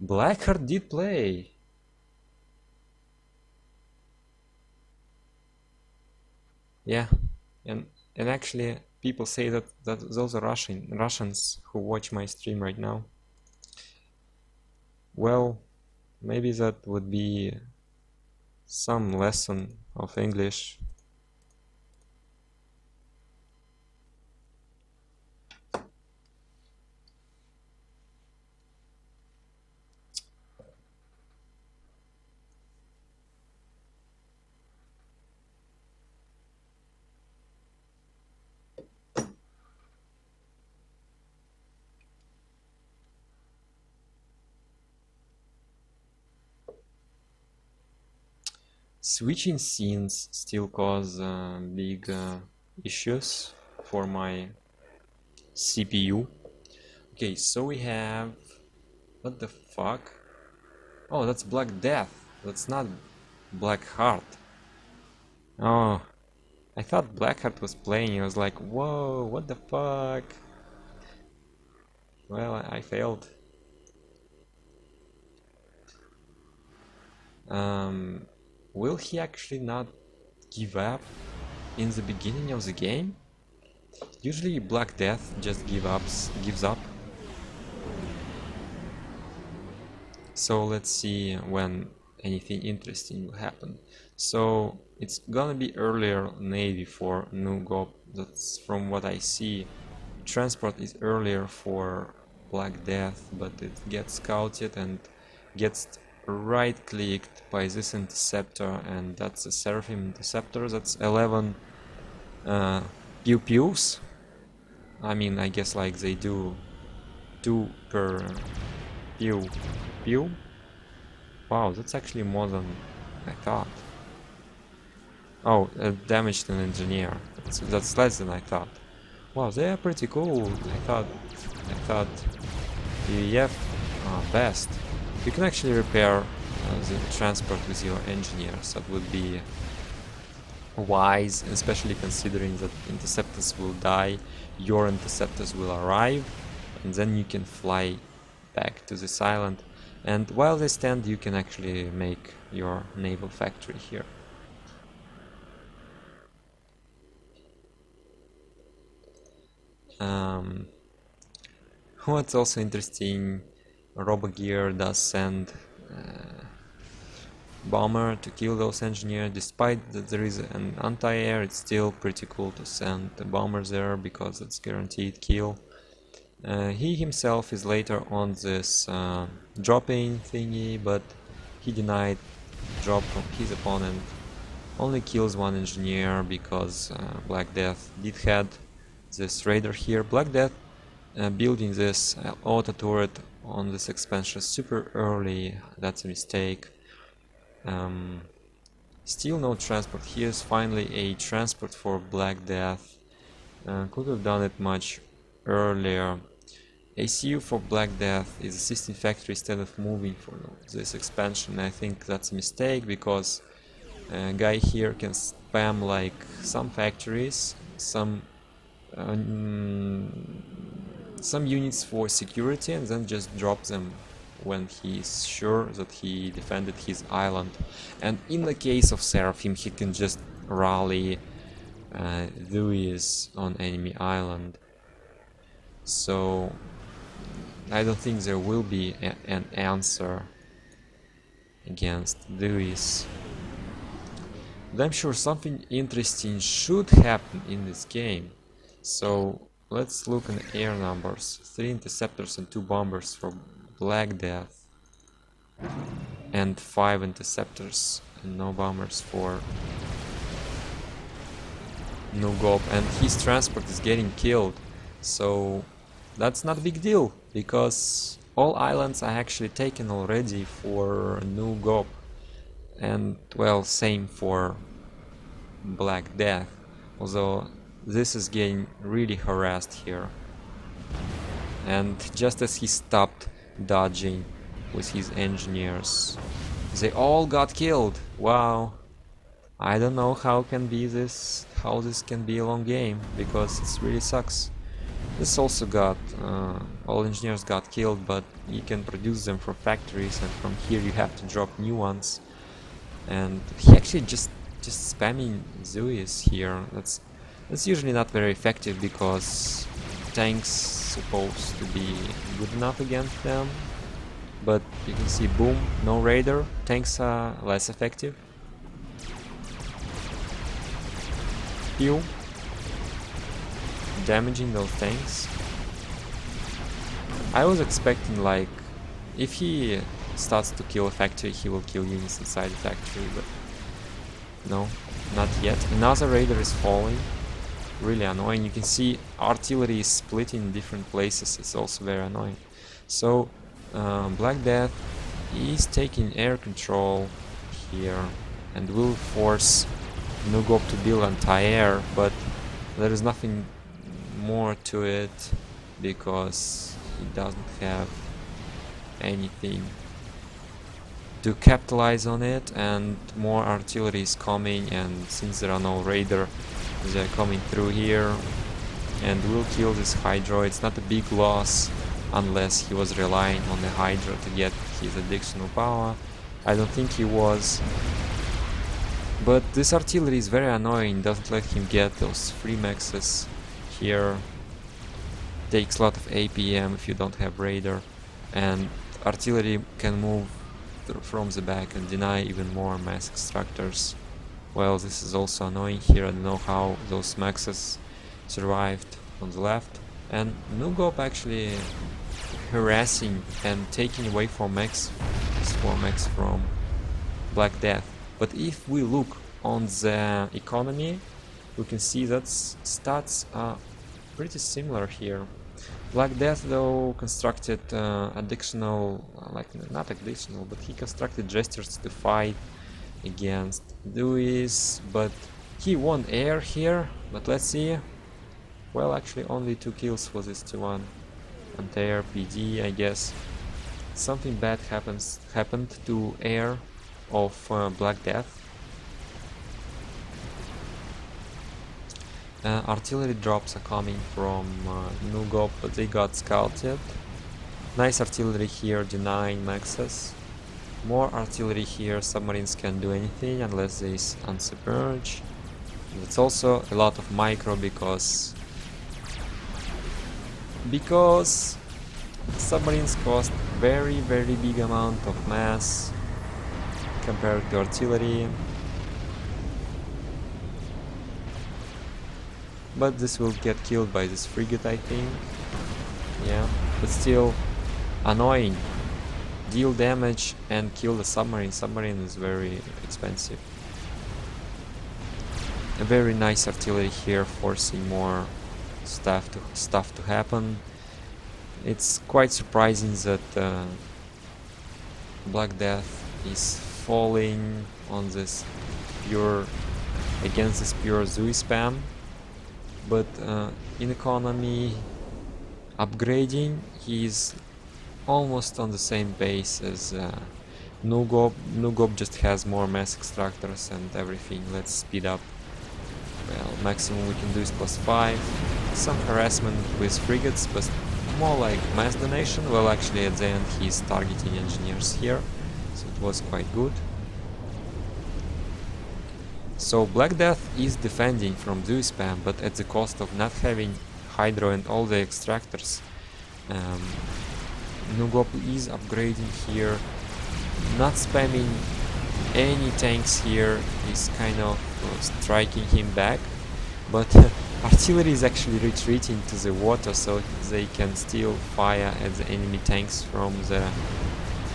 Blackheart did play. Yeah, and actually people say that those are Russians who watch my stream right now. Well, maybe that would be some lesson of English. Switching scenes still cause big issues for my CPU. Okay, so we have... What the fuck? Oh, that's Black Death. That's not Black Heart. Oh, I thought Blackheart was playing. I was like, whoa, what the fuck? Well, I failed. Will he actually not give up in the beginning of the game? Usually Black Death just gives up. So let's see when anything interesting will happen. So it's gonna be earlier Navy for Nugop. That's from what I see. Transport is earlier for Black Death, but it gets scouted and gets right clicked by this interceptor, and that's a Seraphim interceptor. That's 11 pew pews. I mean, I guess like they do 2 per pew. Wow, that's actually more than I thought. Oh, damaged an engineer. That's less than I thought. Wow, they are pretty cool. I thought PvF best. You can actually repair the transport with your engineers. That would be wise, especially considering that interceptors will die, your interceptors will arrive, and then you can fly back to this island. And while they stand, you can actually make your naval factory here. What's also interesting, RoboGear does send bomber to kill those engineers. Despite that there is an anti-air, it's still pretty cool to send the bomber there because it's guaranteed kill. He himself is later on this dropping thingy, but he denied drop from his opponent. Only kills one engineer because Black Death did had this raider here. Black Death building this auto turret on this expansion super early, that's a mistake. Still no transport. Here's finally a transport for Black Death. Could have done it much earlier. ACU for Black Death is assisting factory instead of moving for this expansion. I think that's a mistake because a guy here can spam like some factories, some units for security, and then just drop them when he's sure that he defended his island. And in the case of Seraphim, he can just rally Lewis on enemy island. So I don't think there will be an answer against Lewis. But I'm sure something interesting should happen in this game. So let's look at the air numbers. 3 interceptors and 2 bombers for Black Death, and 5 interceptors and no bombers for Nugop, and his transport is getting killed. So that's not a big deal, because all islands are actually taken already for Nugop, and well, same for Black Death, although this is getting really harassed here. And just as he stopped dodging with his engineers, they all got killed. Wow, I don't know how this can be a long game, because it really sucks. This also got all engineers got killed, but you can produce them from factories, and from here you have to drop new ones. And he actually just spamming Zeus here. That's usually not very effective, because tanks supposed to be good enough against them. But you can see, boom, no raider, tanks are less effective. Pew, damaging those tanks. I was expecting, like, if he starts to kill a factory, he will kill units inside the factory, but no, not yet. Another raider is falling. Really annoying. You can see artillery is split in different places. It's also very annoying. So Black Death is taking air control here and will force Nugop to build anti-air, but there is nothing more to it, because he doesn't have anything to capitalize on it, and more artillery is coming, and since there are no radar, they're coming through here and will kill this Hydra. It's not a big loss unless he was relying on the Hydra to get his additional power. I don't think he was. But this artillery is very annoying, doesn't let him get those free maxes here. Takes a lot of APM if you don't have radar, and artillery can move from the back and deny even more mass extractors. Well, this is also annoying here. I don't know how those maxes survived on the left. And Nugop actually harassing and taking away 4 max from Black Death. But if we look on the economy, we can see that stats are pretty similar here. Black Death though constructed additional, not additional, but he constructed gestures to fight against Lewis, but he won air here. But let's see. Well, actually only 2 kills for this T1 anti-air PD, I guess. Something bad happened to air of Black Death. Artillery drops are coming from Nugop, but they got scouted. Nice artillery here, denying maxes. More artillery here, submarines can't do anything unless they unsubmerge. It's also a lot of micro because submarines cost very big amount of mass compared to artillery. But this will get killed by this frigate, I think. Yeah, but still annoying. Deal damage and kill the submarine. Submarine is very expensive. A very nice artillery here, forcing more stuff to happen. It's quite surprising that Black Death is falling on this against this pure Zui spam. But in economy upgrading, he's almost on the same pace as Nugop. Nugop just has more mass extractors and everything. Let's speed up. Well, maximum we can do is +5. Some harassment with frigates, but more like mass donation. Well, actually at the end he's targeting engineers here, so it was quite good. So Black Death is defending from Zui spam, but at the cost of not having Hydro and all the extractors. Nugop is upgrading here, not spamming any tanks here, is kind of striking him back, but artillery is actually retreating to the water so they can still fire at the enemy tanks from the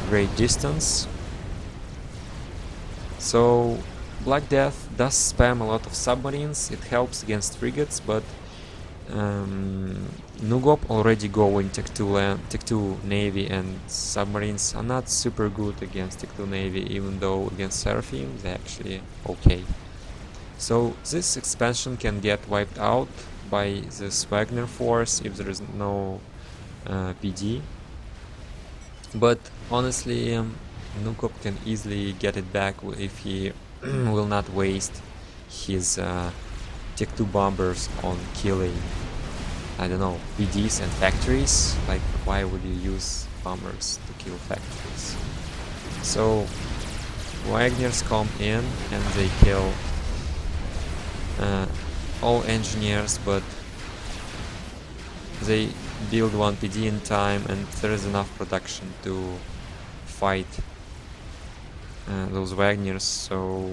great distance. So Black Death does spam a lot of submarines, it helps against frigates, but Nugop already going Tech 2 Navy, and submarines are not super good against Tech 2 Navy, even though against Seraphim they're actually okay. So this expansion can get wiped out by this Wagner force if there is no PD. But honestly, Nugop can easily get it back if he will not waste his Tech 2 bombers on killing, I don't know, PDs and factories. Like, why would you use bombers to kill factories? So Wagners come in and they kill all engineers, but they build 1 PD in time, and there is enough production to fight those Wagners. So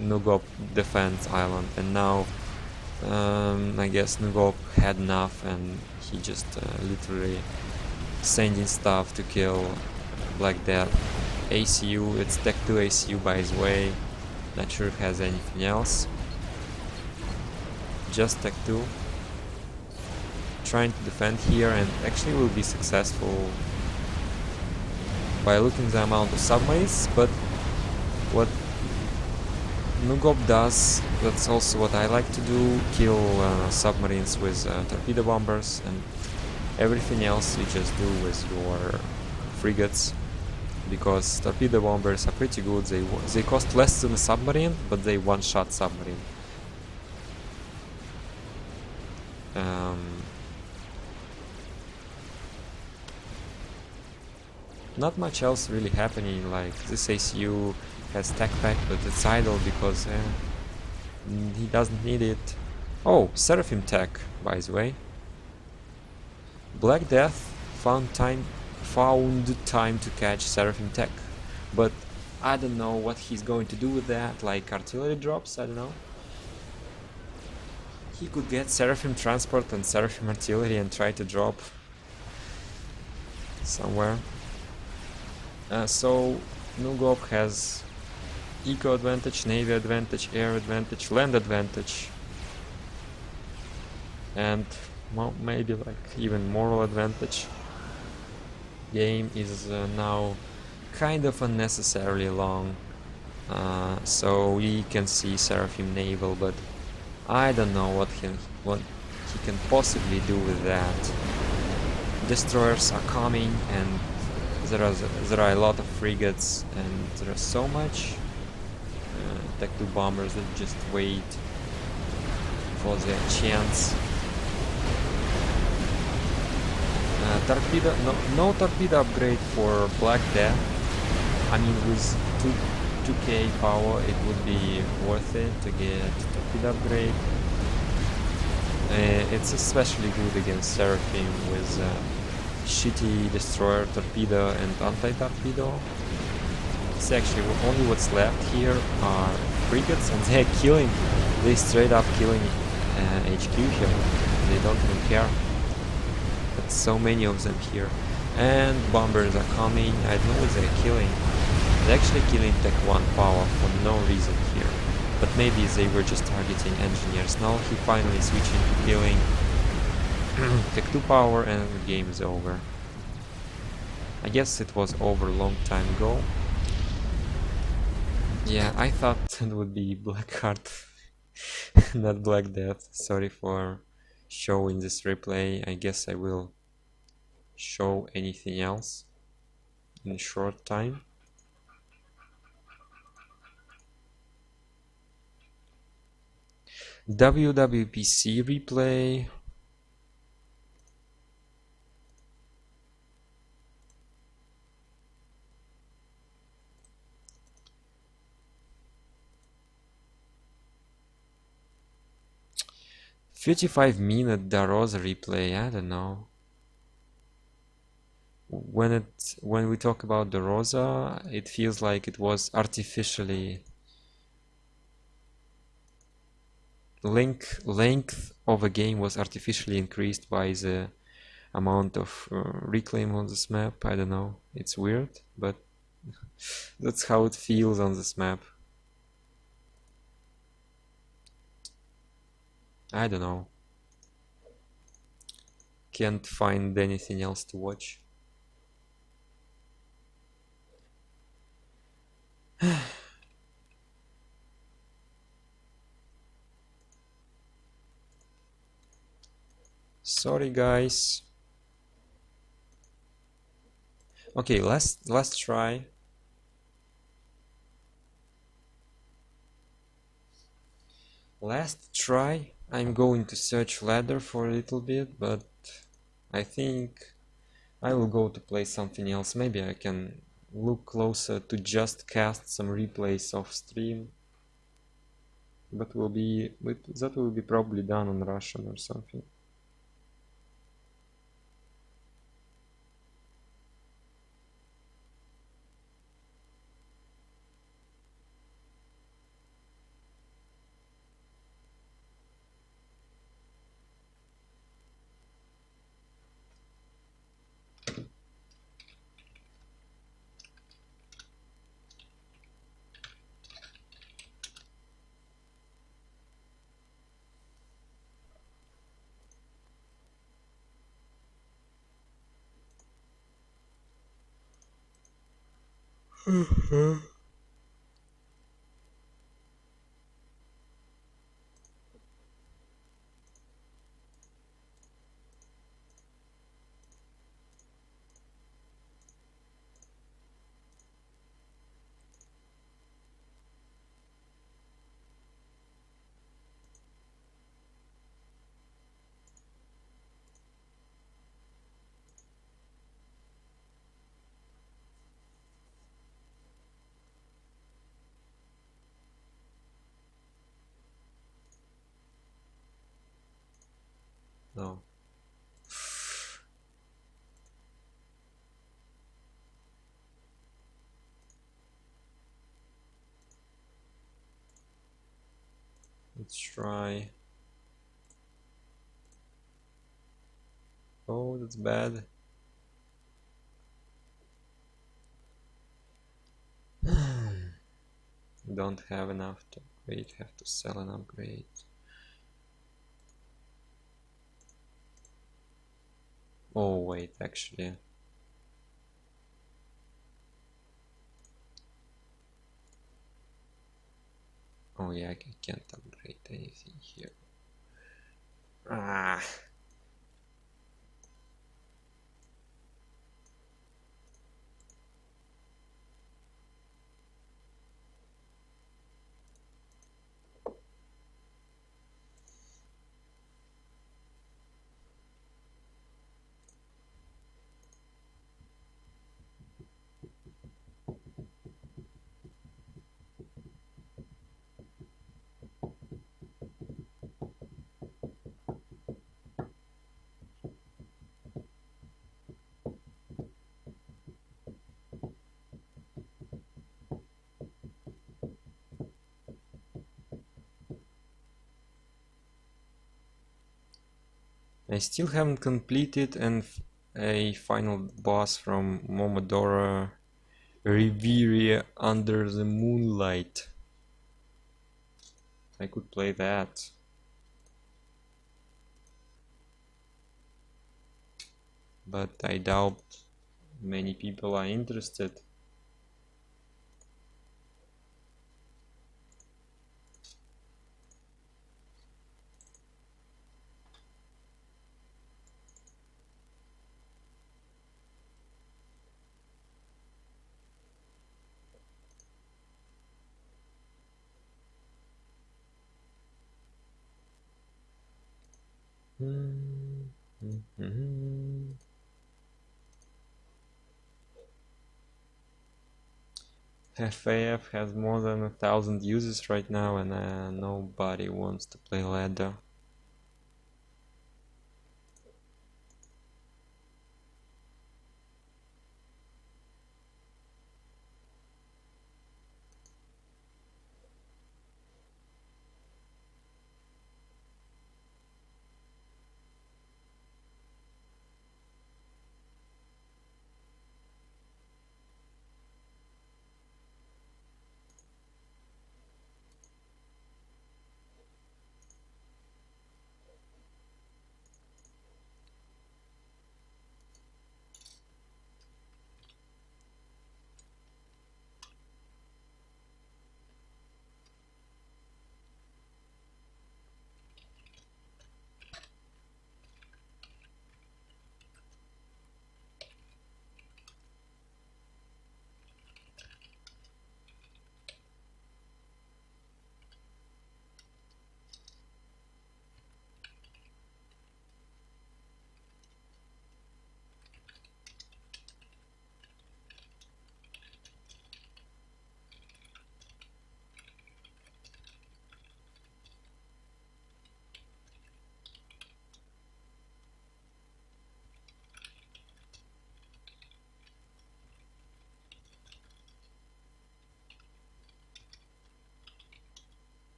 Nugop defends island, and now I guess Nugop had enough and he just literally sending stuff to kill Black Death. ACU, it's Tech 2 ACU by his way, not sure if it has anything else. Just Tech 2 trying to defend here, and actually will be successful by looking the amount of submarines. But what Nugop does, that's also what I like to do, kill submarines with torpedo bombers, and Everything else you just do with your frigates, because torpedo bombers are pretty good. They cost less than a submarine, but they one-shot submarine. Not much else really happening. Like this ACU has tech pack, but it's idle because he doesn't need it. Oh, Seraphim tech, by the way. Black Death found time to catch Seraphim tech, but I don't know what he's going to do with that. Like artillery drops, I don't know. He could get Seraphim transport and Seraphim artillery and try to drop somewhere. So Nugov has eco advantage, navy advantage, air advantage, land advantage, and well, maybe like even moral advantage. Game is now kind of unnecessarily long, so we can see Seraphim naval, but I don't know what he can possibly do with that. Destroyers are coming, and there are a lot of frigates, and there are so much Tech 2 bombers that just wait for their chance. Torpedo, no torpedo upgrade for Black Death. I mean, with 2k power, it would be worth it to get torpedo upgrade. It's especially good against Seraphim with shitty destroyer, torpedo, and anti-torpedo. It's actually only what's left here are frigates, and they're straight up killing HQ here. They don't even care. But so many of them here. And bombers are coming. I don't know what they're killing. They're actually killing Tech 1 power for no reason here. But maybe they were just targeting engineers. Now he finally switching to killing Tech 2 power, and the game is over. I guess it was over a long time ago. Yeah, I thought it would be Blackheart, not Black Death. Sorry for showing this replay. I guess I will show anything else in a short time. WWPC replay. "55-minute DaRosa replay." I don't know. When we talk about DaRosa, it feels like it was artificially length of a game was artificially increased by the amount of reclaim on this map. I don't know. It's weird, but that's how it feels on this map. I don't know. Can't find anything else to watch. Sorry, guys. Okay, last try. Last try. I'm going to search ladder for a little bit, but I think I will go to play something else. Maybe I can look closer to just cast some replays off stream. But that will be probably done on Russian or something. Let's try. Oh, that's bad. Don't have enough to upgrade, have to sell an upgrade. Oh wait, actually. Oh yeah, I can't upgrade anything here. Ah. I still haven't completed a final boss from Momodora Reverie Under the Moonlight. I could play that. But I doubt many people are interested. FAF has more than 1,000 users right now, and nobody wants to play ladder.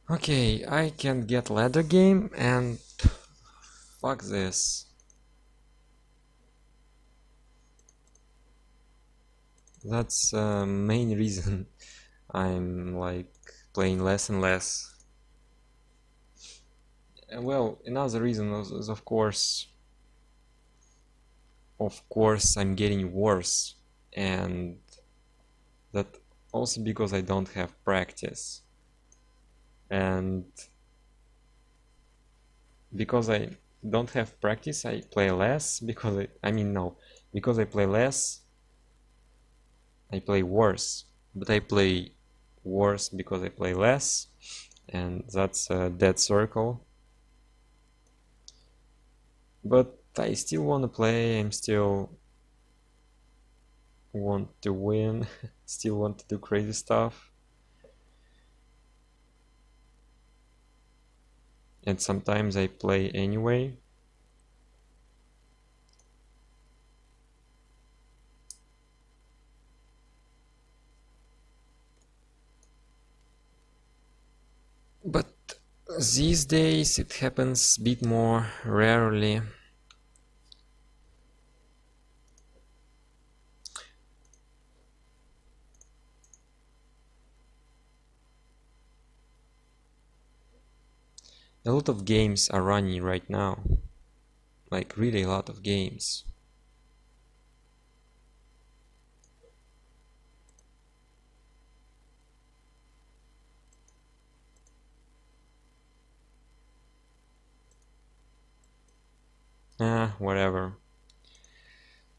Okay, I can get ladder game and fuck this. That's main reason I'm like playing less and less. Well, another reason is of course I'm getting worse, and that also because I don't have practice. And because I don't have practice, I play less. Because because I play less, I play worse. But I play worse because I play less, and that's a dead circle. But I still want to play, I'm still want to win, still want to do crazy stuff. and sometimes I play anyway. But these days it happens a bit more rarely. A lot of games are running right now, like really a lot of games. Whatever.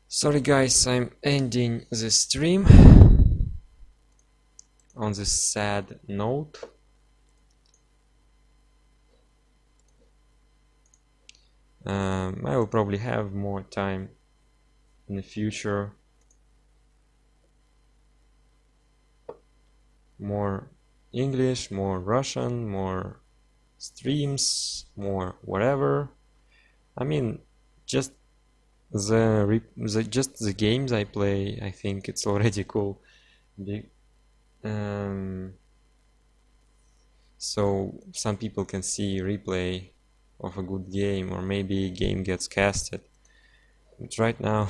Sorry guys, I'm ending the stream on this sad note. I will probably have more time in the future. More English, more Russian, more streams, more whatever. I mean, just the games I play, I think it's already cool. So some people can see replay of a good game, or maybe a game gets casted. But right now,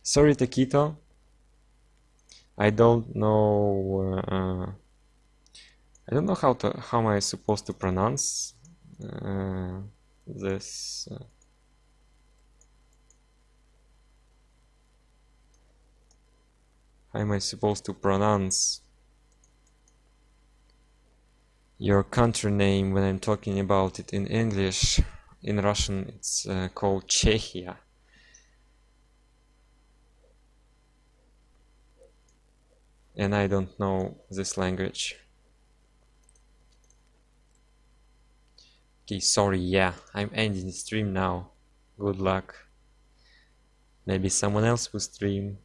sorry Taquito, I don't know. I don't know how am I supposed to pronounce this. How am I supposed to pronounce your country name when I'm talking about it in English? In Russian, it's called Czechia. And I don't know this language. Okay, sorry, yeah, I'm ending the stream now. Good luck. Maybe someone else will stream.